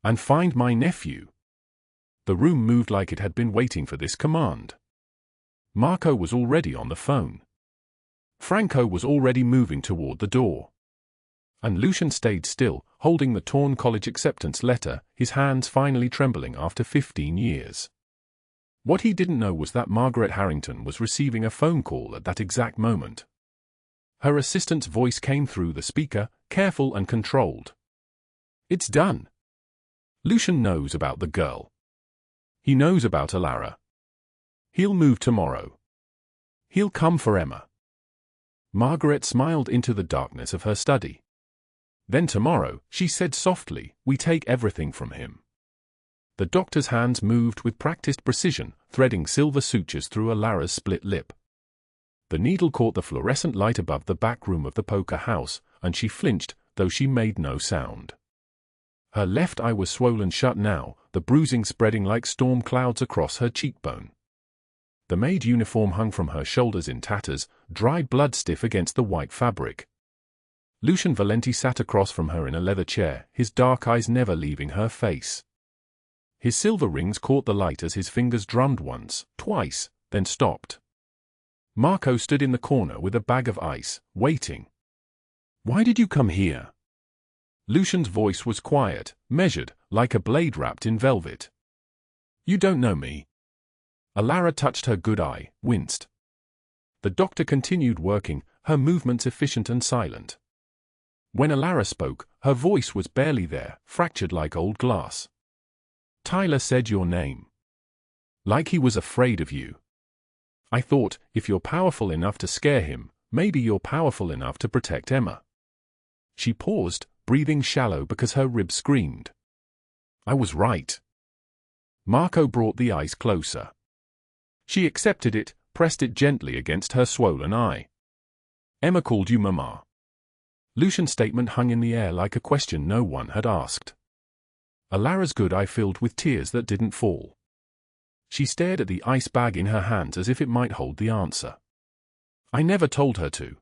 And find my nephew. The room moved like it had been waiting for this command. Marco was already on the phone. Franco was already moving toward the door. And Lucian stayed still, holding the torn college acceptance letter, his hands finally trembling after 15 years. What he didn't know was that Margaret Harrington was receiving a phone call at that exact moment. Her assistant's voice came through the speaker, careful and controlled. It's done. Lucian knows about the girl. He knows about Allara. He'll move tomorrow. He'll come for Emma. Margaret smiled into the darkness of her study. Then tomorrow, she said softly, we take everything from him. The doctor's hands moved with practiced precision, threading silver sutures through Allara's split lip. The needle caught the fluorescent light above the back room of the poker house, and she flinched, though she made no sound. Her left eye was swollen shut now, the bruising spreading like storm clouds across her cheekbone. The maid uniform hung from her shoulders in tatters, dried blood stiff against the white fabric. Lucian Valenti sat across from her in a leather chair, his dark eyes never leaving her face. His silver rings caught the light as his fingers drummed once, twice, then stopped. Marco stood in the corner with a bag of ice, waiting. "Why did you come here?" Lucian's voice was quiet, measured, like a blade wrapped in velvet. "You don't know me." Allara touched her good eye, winced. The doctor continued working, her movements efficient and silent. When Allara spoke, her voice was barely there, fractured like old glass. "Tyler said your name. Like he was afraid of you. I thought, if you're powerful enough to scare him, maybe you're powerful enough to protect Emma." She paused, breathing shallow because her ribs screamed. "I was right." Marco brought the ice closer. She accepted it, pressed it gently against her swollen eye. "Emma called you Mama." Lucian's statement hung in the air like a question no one had asked. Allara's good eye filled with tears that didn't fall. She stared at the ice bag in her hands as if it might hold the answer. "I never told her to.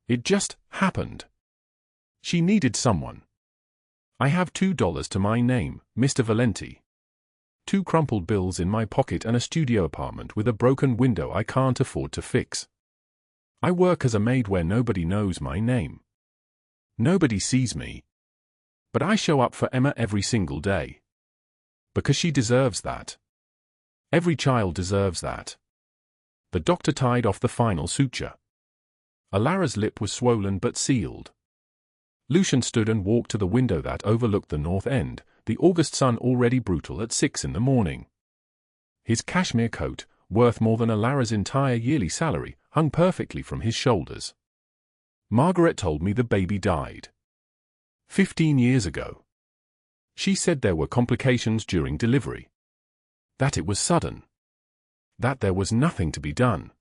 It just happened. She needed someone. I have $2 to my name, Mr. Valenti. 2 crumpled bills in my pocket and a studio apartment with a broken window I can't afford to fix. I work as a maid where nobody knows my name. Nobody sees me. But I show up for Emma every single day. Because she deserves that. Every child deserves that." The doctor tied off the final suture. Allara's lip was swollen but sealed. Lucian stood and walked to the window that overlooked the north end, the August sun already brutal at 6 in the morning. His cashmere coat, worth more than Allara's entire yearly salary, hung perfectly from his shoulders. "Margaret told me the baby died 15 years ago. She said there were complications during delivery. That it was sudden. That there was nothing to be done.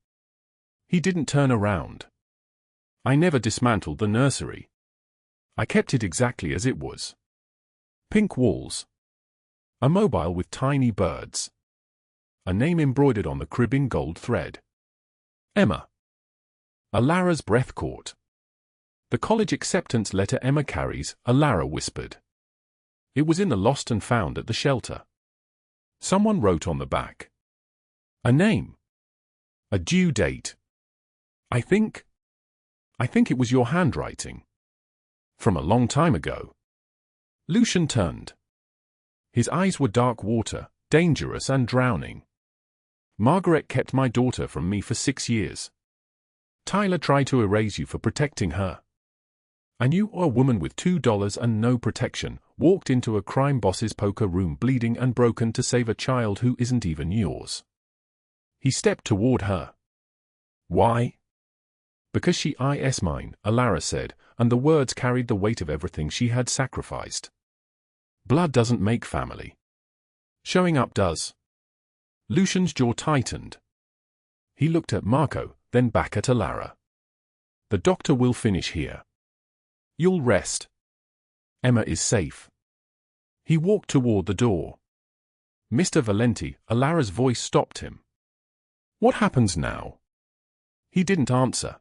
He didn't turn around. I never dismantled the nursery. I kept it exactly as it was. Pink walls. A mobile with tiny birds. A name embroidered on the crib in gold thread. Emma." Allara's breath caught. "The college acceptance letter Emma carries," Allara whispered. "It was in the lost and found at the shelter. Someone wrote on the back. A name. A due date. I think it was your handwriting. From a long time ago." Lucian turned. His eyes were dark water, dangerous and drowning. "Margaret kept my daughter from me for 6 years. Tyler tried to erase you for protecting her. And you, a woman with $2 and no protection, walked into a crime boss's poker room bleeding and broken to save a child who isn't even yours." He stepped toward her. "Why?" "Because she is mine," Allara said, and the words carried the weight of everything she had sacrificed. "Blood doesn't make family. Showing up does." Lucian's jaw tightened. He looked at Marco, then back at Allara. "The doctor will finish here. You'll rest. Emma is safe." He walked toward the door. "Mr. Valenti," Allara's voice stopped him. "What happens now?" He didn't answer.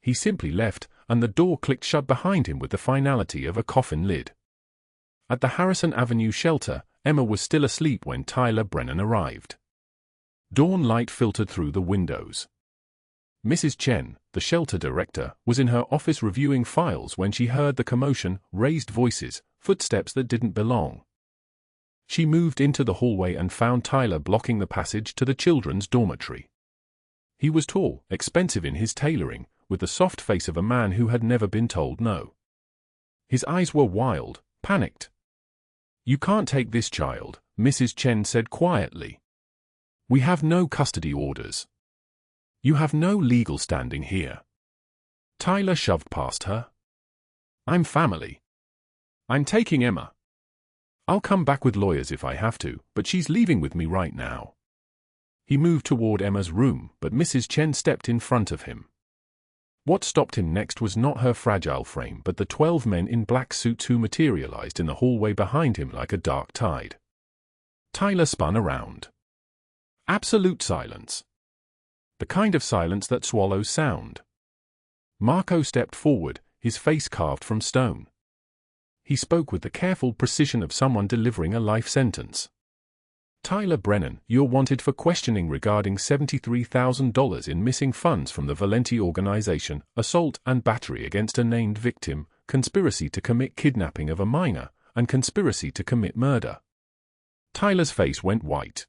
He simply left, and the door clicked shut behind him with the finality of a coffin lid. At the Harrison Avenue shelter, Emma was still asleep when Tyler Brennan arrived. Dawn light filtered through the windows. Mrs. Chen, the shelter director, was in her office reviewing files when she heard the commotion, raised voices, footsteps that didn't belong. She moved into the hallway and found Tyler blocking the passage to the children's dormitory. He was tall, expensive in his tailoring, with the soft face of a man who had never been told no. His eyes were wild, panicked. "You can't take this child," Mrs. Chen said quietly. "We have no custody orders. You have no legal standing here." Tyler shoved past her. "I'm family. I'm taking Emma. I'll come back with lawyers if I have to, but she's leaving with me right now." He moved toward Emma's room, but Mrs. Chen stepped in front of him. What stopped him next was not her fragile frame but the 12 men in black suits who materialized in the hallway behind him like a dark tide. Tyler spun around. Absolute silence. The kind of silence that swallows sound. Marco stepped forward, his face carved from stone. He spoke with the careful precision of someone delivering a life sentence. Tyler Brennan, you're wanted for questioning regarding $73,000 in missing funds from the Valenti organization, assault and battery against a named victim, conspiracy to commit kidnapping of a minor, and conspiracy to commit murder. Tyler's face went white.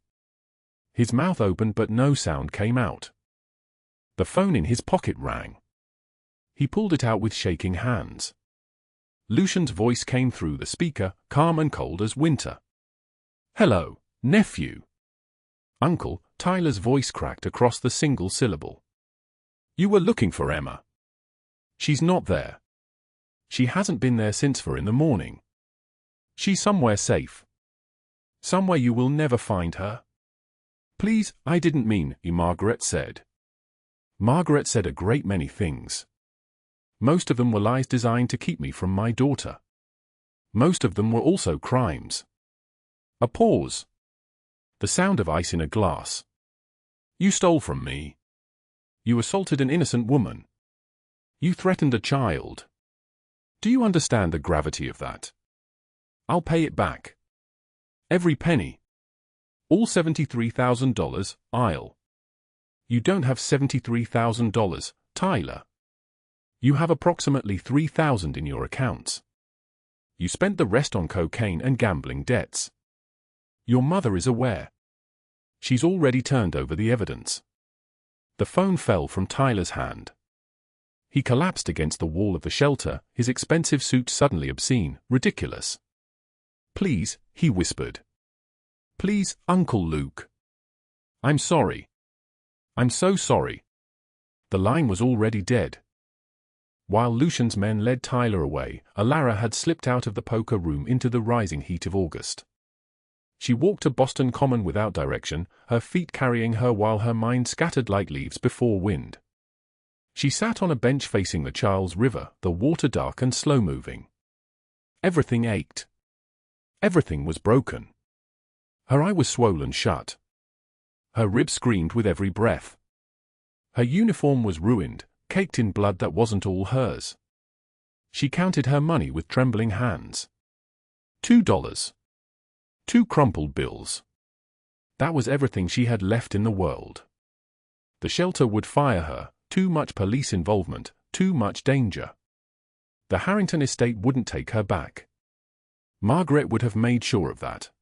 His mouth opened but no sound came out. The phone in his pocket rang. He pulled it out with shaking hands. Lucian's voice came through the speaker, calm and cold as winter. "Hello, nephew." "Uncle," Tyler's voice cracked across the single syllable. "You were looking for Emma." "She's not there. She hasn't been there since 4 in the morning. She's somewhere safe. Somewhere you will never find her." "Please, I didn't mean," Margaret said. Margaret said a great many things. Most of them were lies designed to keep me from my daughter. Most of them were also crimes. A pause. The sound of ice in a glass. "You stole from me. You assaulted an innocent woman. You threatened a child. Do you understand the gravity of that? I'll pay it back. Every penny. All $73,000, I'll." "You don't have $73,000, Tyler. You have approximately $3,000 in your accounts. You spent the rest on cocaine and gambling debts. Your mother is aware. She's already turned over the evidence." The phone fell from Tyler's hand. He collapsed against the wall of the shelter, his expensive suit suddenly obscene, ridiculous. "Please," he whispered. "Please, Uncle Luke. I'm sorry. I'm so sorry." The line was already dead. While Lucian's men led Tyler away, Allara had slipped out of the poker room into the rising heat of August. She walked to Boston Common without direction, her feet carrying her while her mind scattered like leaves before wind. She sat on a bench facing the Charles River, the water dark and slow-moving. Everything ached. Everything was broken. Her eye was swollen shut. Her ribs screamed with every breath. Her uniform was ruined, caked in blood that wasn't all hers. She counted her money with trembling hands. $2. 2 crumpled bills. That was everything she had left in the world. The shelter would fire her, too much police involvement, too much danger. The Harrington estate wouldn't take her back. Margaret would have made sure of that.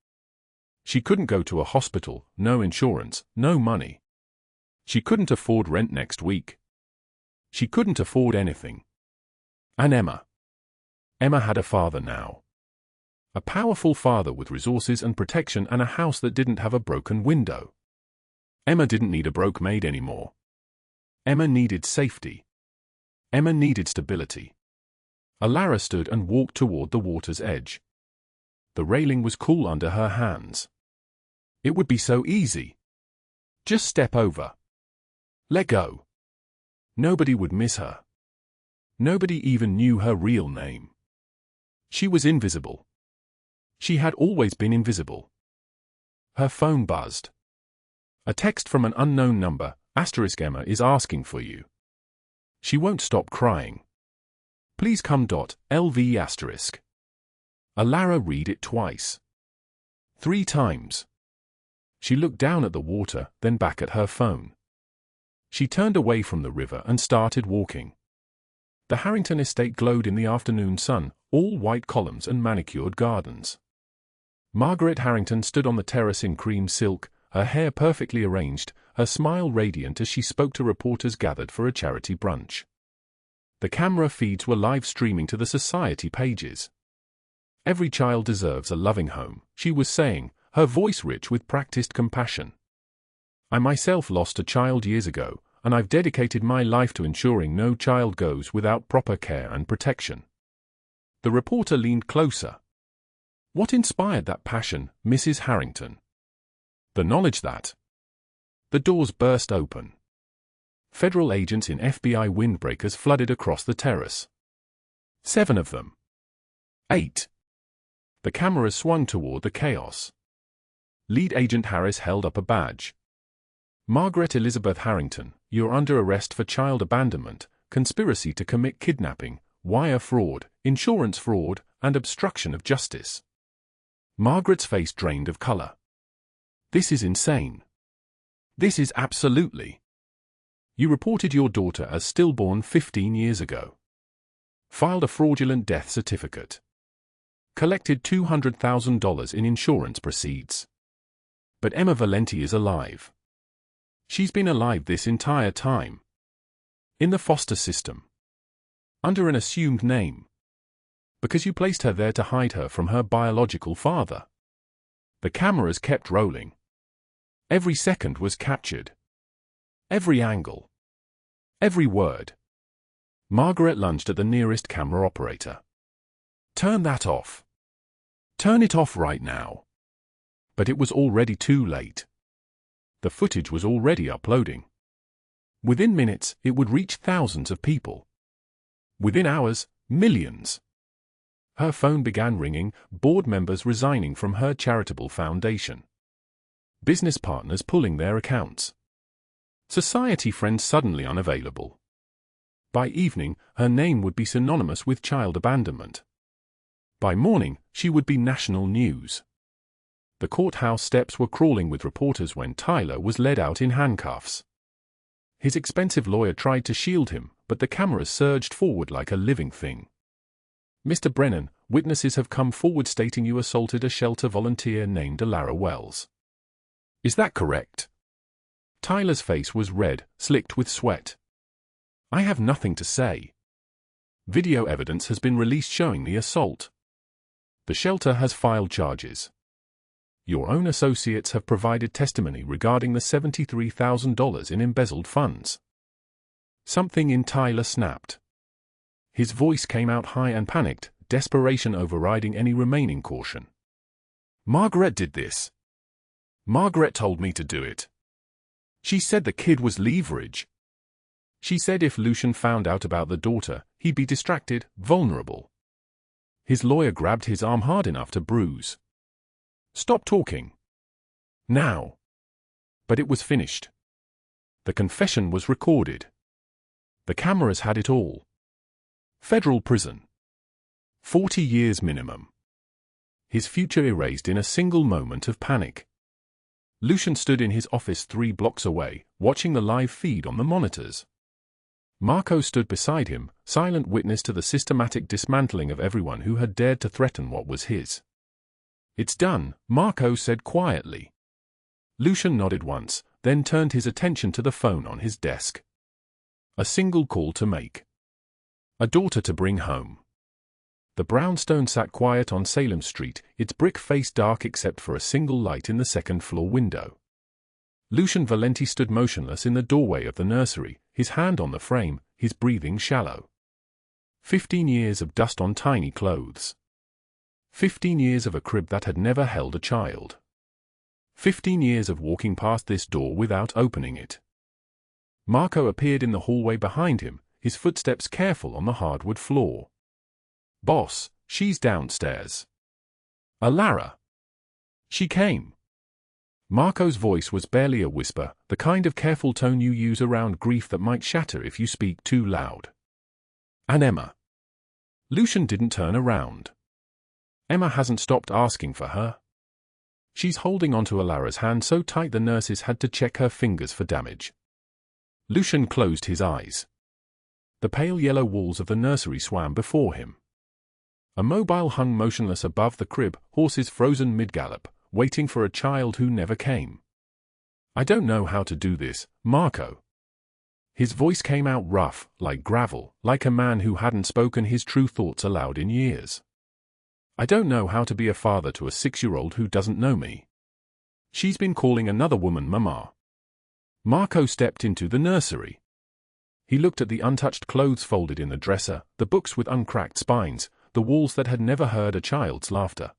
She couldn't go to a hospital, no insurance, no money. She couldn't afford rent next week. She couldn't afford anything. And Emma. Emma had a father now. A powerful father with resources and protection and a house that didn't have a broken window. Emma didn't need a broke maid anymore. Emma needed safety. Emma needed stability. Allara stood and walked toward the water's edge. The railing was cool under her hands. It would be so easy. Just step over. Let go. Nobody would miss her. Nobody even knew her real name. She was invisible. She had always been invisible. Her phone buzzed. A text from an unknown number, *Emma is asking for you. She won't stop crying. Please come. LV*. Allara read it twice. 3 times. She looked down at the water, then back at her phone. She turned away from the river and started walking. The Harrington estate glowed in the afternoon sun, all white columns and manicured gardens. Margaret Harrington stood on the terrace in cream silk, her hair perfectly arranged, her smile radiant as she spoke to reporters gathered for a charity brunch. The camera feeds were live streaming to the society pages. Every child deserves a loving home, she was saying, her voice rich with practiced compassion. I myself lost a child years ago, and I've dedicated my life to ensuring no child goes without proper care and protection. The reporter leaned closer. What inspired that passion, Mrs. Harrington? The knowledge that. The doors burst open. Federal agents in FBI windbreakers flooded across the terrace. 7 of them. 8. The cameras swung toward the chaos. Lead Agent Harris held up a badge. Margaret Elizabeth Harrington, you're under arrest for child abandonment, conspiracy to commit kidnapping, wire fraud, insurance fraud, and obstruction of justice. Margaret's face drained of color. This is insane. This is absolutely. You reported your daughter as stillborn 15 years ago. Filed a fraudulent death certificate. Collected $200,000 in insurance proceeds. But Emma Valenti is alive. She's been alive this entire time. In the foster system. Under an assumed name. Because you placed her there to hide her from her biological father. The cameras kept rolling. Every second was captured. Every angle. Every word. Margaret lunged at the nearest camera operator. Turn that off. Turn it off right now. But it was already too late. The footage was already uploading. Within minutes, it would reach thousands of people. Within hours, millions. Her phone began ringing, board members resigning from her charitable foundation. Business partners pulling their accounts. Society friends suddenly unavailable. By evening, her name would be synonymous with child abandonment. By morning, she would be national news. The courthouse steps were crawling with reporters when Tyler was led out in handcuffs. His expensive lawyer tried to shield him, but the cameras surged forward like a living thing. Mr. Brennan, witnesses have come forward stating you assaulted a shelter volunteer named Allara Wells. Is that correct? Tyler's face was red, slicked with sweat. I have nothing to say. Video evidence has been released showing the assault. The shelter has filed charges. Your own associates have provided testimony regarding the $73,000 in embezzled funds. Something in Tyler snapped. His voice came out high and panicked, desperation overriding any remaining caution. Margaret did this. Margaret told me to do it. She said the kid was leverage. She said if Lucian found out about the daughter, he'd be distracted, vulnerable. His lawyer grabbed his arm hard enough to bruise. Stop talking. Now. But it was finished. The confession was recorded. The cameras had it all. Federal prison. 40 years minimum. His future erased in a single moment of panic. Lucian stood in his office 3 blocks away, watching the live feed on the monitors. Marco stood beside him, silent witness to the systematic dismantling of everyone who had dared to threaten what was his. It's done, Marco said quietly. Lucian nodded once, then turned his attention to the phone on his desk. A single call to make. A daughter to bring home. The brownstone sat quiet on Salem Street, its brick face dark except for a single light in the second-floor window. Lucian Valenti stood motionless in the doorway of the nursery, his hand on the frame, his breathing shallow. 15 years of dust on tiny clothes. 15 years of a crib that had never held a child. 15 years of walking past this door without opening it. Marco appeared in the hallway behind him, his footsteps careful on the hardwood floor. Boss, she's downstairs. Allara. She came. Marco's voice was barely a whisper, the kind of careful tone you use around grief that might shatter if you speak too loud. And Emma. Lucian didn't turn around. Emma hasn't stopped asking for her. She's holding onto Allara's hand so tight the nurses had to check her fingers for damage. Lucian closed his eyes. The pale yellow walls of the nursery swam before him. A mobile hung motionless above the crib, horses frozen mid-gallop, waiting for a child who never came. I don't know how to do this, Marco. His voice came out rough, like gravel, like a man who hadn't spoken his true thoughts aloud in years. I don't know how to be a father to a 6-year-old who doesn't know me. She's been calling another woman Mama. Marco stepped into the nursery. He looked at the untouched clothes folded in the dresser, the books with uncracked spines, the walls that had never heard a child's laughter.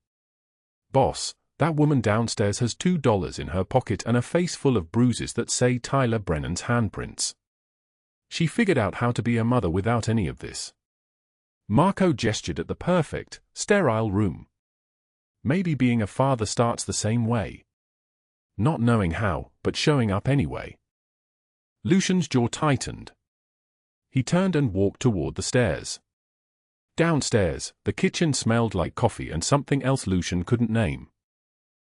Boss, that woman downstairs has $2 in her pocket and a face full of bruises that say Tyler Brennan's handprints. She figured out how to be a mother without any of this. Marco gestured at the perfect, sterile room. Maybe being a father starts the same way. Not knowing how, but showing up anyway. Lucian's jaw tightened. He turned and walked toward the stairs. Downstairs, the kitchen smelled like coffee and something else Lucian couldn't name.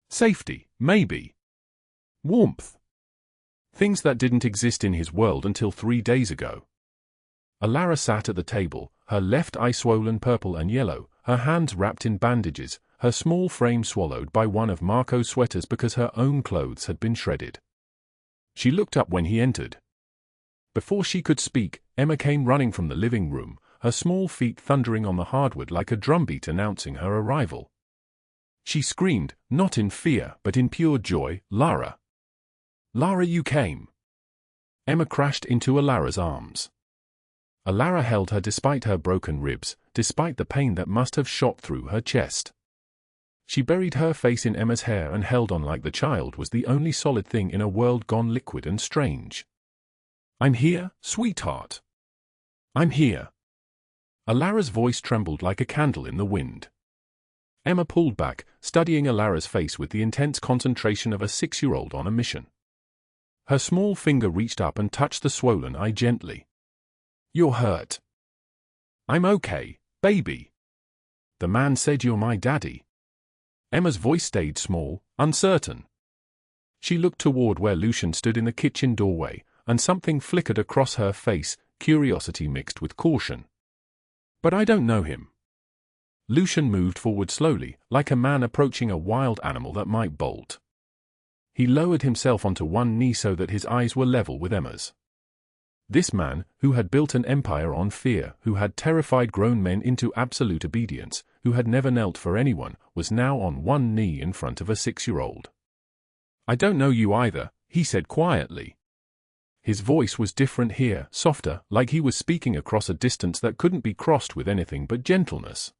Safety, maybe. Warmth. Things that didn't exist in his world until 3 days ago. Allara sat at the table, her left eye swollen purple and yellow, her hands wrapped in bandages, her small frame swallowed by one of Marco's sweaters because her own clothes had been shredded. She looked up when he entered. Before she could speak, Emma came running from the living room, her small feet thundering on the hardwood like a drumbeat announcing her arrival. She screamed, not in fear but in pure joy, "Lara! Lara, you came!" Emma crashed into Allara's arms. Allara held her despite her broken ribs, despite the pain that must have shot through her chest. She buried her face in Emma's hair and held on like the child was the only solid thing in a world gone liquid and strange. "I'm here, sweetheart. I'm here." Allara's voice trembled like a candle in the wind. Emma pulled back, studying Allara's face with the intense concentration of a 6-year-old on a mission. Her small finger reached up and touched the swollen eye gently. "You're hurt." "I'm okay, baby. The man said you're my daddy." Emma's voice stayed small, uncertain. She looked toward where Lucian stood in the kitchen doorway, and something flickered across her face, curiosity mixed with caution. "But I don't know him." Lucian moved forward slowly, like a man approaching a wild animal that might bolt. He lowered himself onto one knee so that his eyes were level with Emma's. This man, who had built an empire on fear, who had terrified grown men into absolute obedience, who had never knelt for anyone, was now on one knee in front of a 6-year-old. "I don't know you either," he said quietly. His voice was different here, softer, like he was speaking across a distance that couldn't be crossed with anything but gentleness.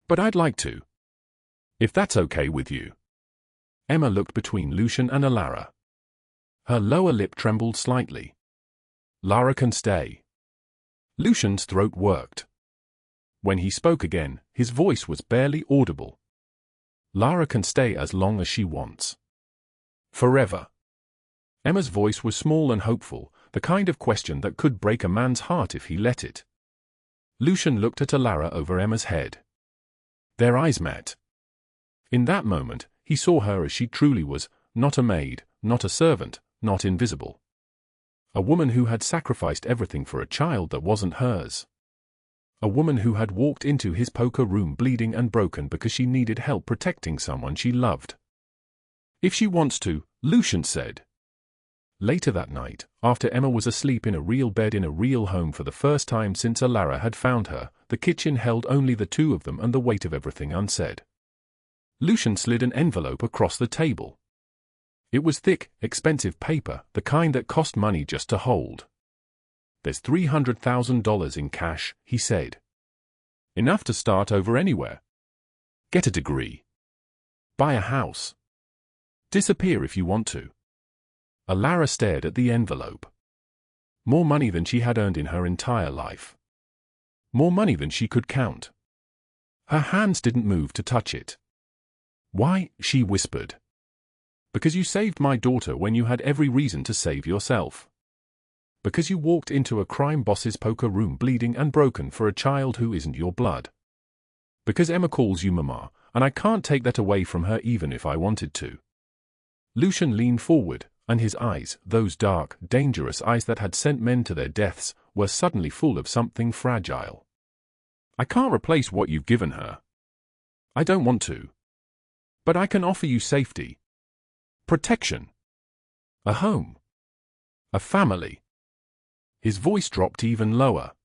"But I'd like to. If that's okay with you." Emma looked between Lucian and Allara. Her lower lip trembled slightly. "Lara can stay." Lucian's throat worked. When he spoke again, his voice was barely audible. "Lara can stay as long as she wants. Forever." Emma's voice was small and hopeful, the kind of question that could break a man's heart if he let it. Lucian looked at Allara over Emma's head. Their eyes met. In that moment, he saw her as she truly was, not a maid, not a servant, not invisible. A woman who had sacrificed everything for a child that wasn't hers. A woman who had walked into his poker room bleeding and broken because she needed help protecting someone she loved. "If she wants to," Lucian said. Later that night, after Emma was asleep in a real bed in a real home for the first time since Allara had found her, the kitchen held only the two of them and the weight of everything unsaid. Lucian slid an envelope across the table. It was thick, expensive paper, the kind that cost money just to hold. "There's $300,000 in cash," he said. "Enough to start over anywhere. Get a degree. Buy a house. Disappear if you want to." Allara stared at the envelope. More money than she had earned in her entire life. More money than she could count. Her hands didn't move to touch it. "Why?" she whispered. "Because you saved my daughter when you had every reason to save yourself. Because you walked into a crime boss's poker room bleeding and broken for a child who isn't your blood. Because Emma calls you Mama, and I can't take that away from her even if I wanted to." Lucian leaned forward, and his eyes, those dark, dangerous eyes that had sent men to their deaths, were suddenly full of something fragile. "I can't replace what you've given her. I don't want to. But I can offer you safety. Protection. A home. A family." His voice dropped even lower.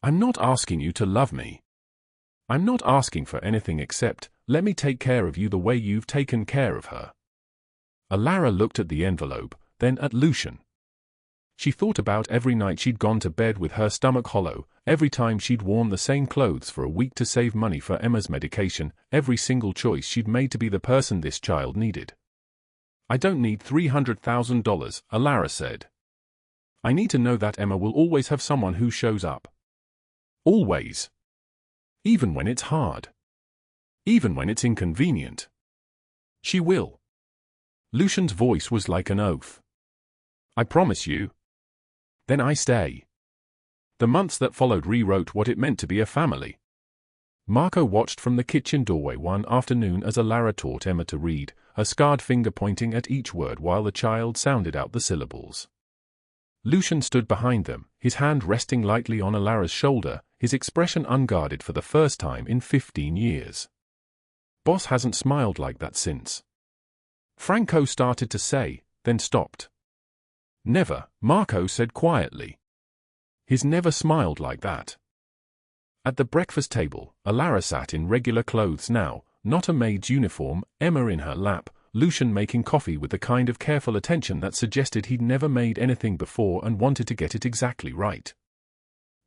"I'm not asking you to love me. I'm not asking for anything except, let me take care of you the way you've taken care of her." Allara looked at the envelope, then at Lucian. She thought about every night she'd gone to bed with her stomach hollow, every time she'd worn the same clothes for a week to save money for Emma's medication, every single choice she'd made to be the person this child needed. "I don't need $300,000, Allara said. I need to know that Emma will always have someone who shows up. Always. Even when it's hard. Even when it's inconvenient. She will. Lucian's voice was like an oath. I promise you. Then I stay. The months that followed rewrote what it meant to be a family. Marco watched from the kitchen doorway one afternoon as Allara taught Emma to read, her scarred finger pointing at each word while the child sounded out the syllables. Lucian stood behind them, his hand resting lightly on Allara's shoulder, his expression unguarded for the first time in 15 years. Boss hasn't smiled like that since. Franco started to say, then stopped. Never, Marco said quietly. He's never smiled like that. At the breakfast table, Allara sat in regular clothes now, not a maid's uniform, Emma in her lap, Lucian making coffee with the kind of careful attention that suggested he'd never made anything before and wanted to get it exactly right.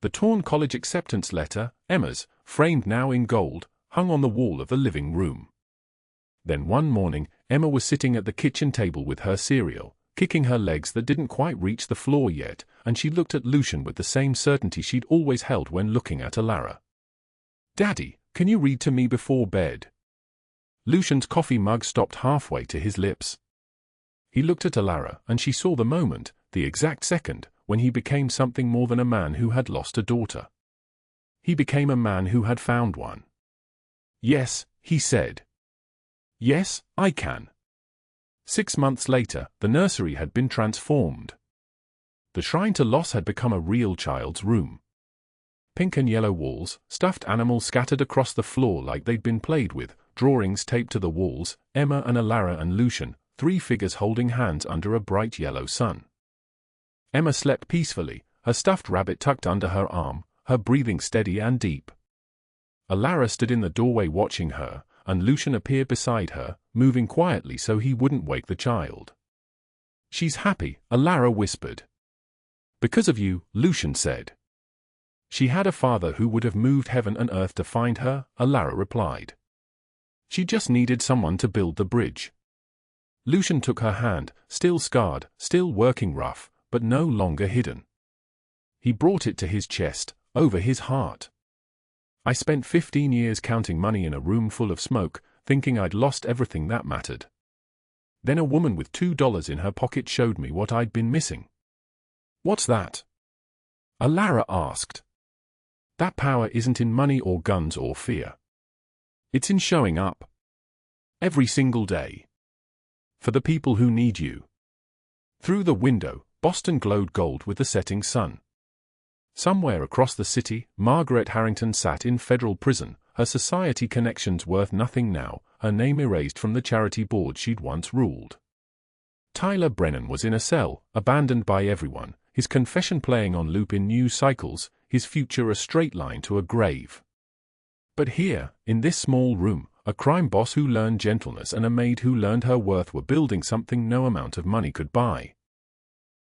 The torn college acceptance letter, Emma's, framed now in gold, hung on the wall of the living room. Then one morning, Emma was sitting at the kitchen table with her cereal, kicking her legs that didn't quite reach the floor yet, and she looked at Lucian with the same certainty she'd always held when looking at Allara. Daddy, can you read to me before bed? Lucian's coffee mug stopped halfway to his lips. He looked at Allara, and she saw the moment, the exact second, when he became something more than a man who had lost a daughter. He became a man who had found one. Yes, he said. Yes, I can. 6 months later, the nursery had been transformed. The shrine to loss had become a real child's room. Pink and yellow walls, stuffed animals scattered across the floor like they'd been played with, drawings taped to the walls, Emma and Allara and Lucian, 3 figures holding hands under a bright yellow sun. Emma slept peacefully, her stuffed rabbit tucked under her arm, her breathing steady and deep. Allara stood in the doorway watching her, and Lucian appeared beside her, moving quietly so he wouldn't wake the child. She's happy, Allara whispered. Because of you, Lucian said. She had a father who would have moved heaven and earth to find her, Allara replied. She just needed someone to build the bridge. Lucian took her hand, still scarred, still working rough, but no longer hidden. He brought it to his chest, over his heart. I spent 15 years counting money in a room full of smoke, thinking I'd lost everything that mattered. Then a woman with $2 in her pocket showed me what I'd been missing. What's that? Allara asked. That power isn't in money or guns or fear. It's in showing up. Every single day. For the people who need you. Through the window, Boston glowed gold with the setting sun. Somewhere across the city, Margaret Harrington sat in federal prison, her society connections worth nothing now, her name erased from the charity board she'd once ruled. Tyler Brennan was in a cell, abandoned by everyone, his confession playing on loop in news cycles, his future a straight line to a grave. But here, in this small room, a crime boss who learned gentleness and a maid who learned her worth were building something no amount of money could buy.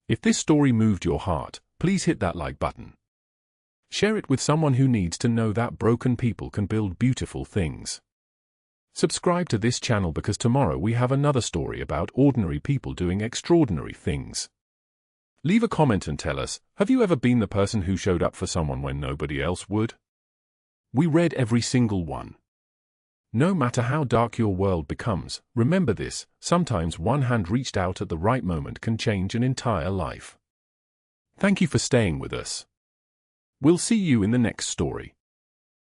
If this story moved your heart, please hit that like button. Share it with someone who needs to know that broken people can build beautiful things. Subscribe to this channel because tomorrow we have another story about ordinary people doing extraordinary things. Leave a comment and tell us, have you ever been the person who showed up for someone when nobody else would? We read every single one. No matter how dark your world becomes, remember this, sometimes one hand reached out at the right moment can change an entire life. Thank you for staying with us. We'll see you in the next story.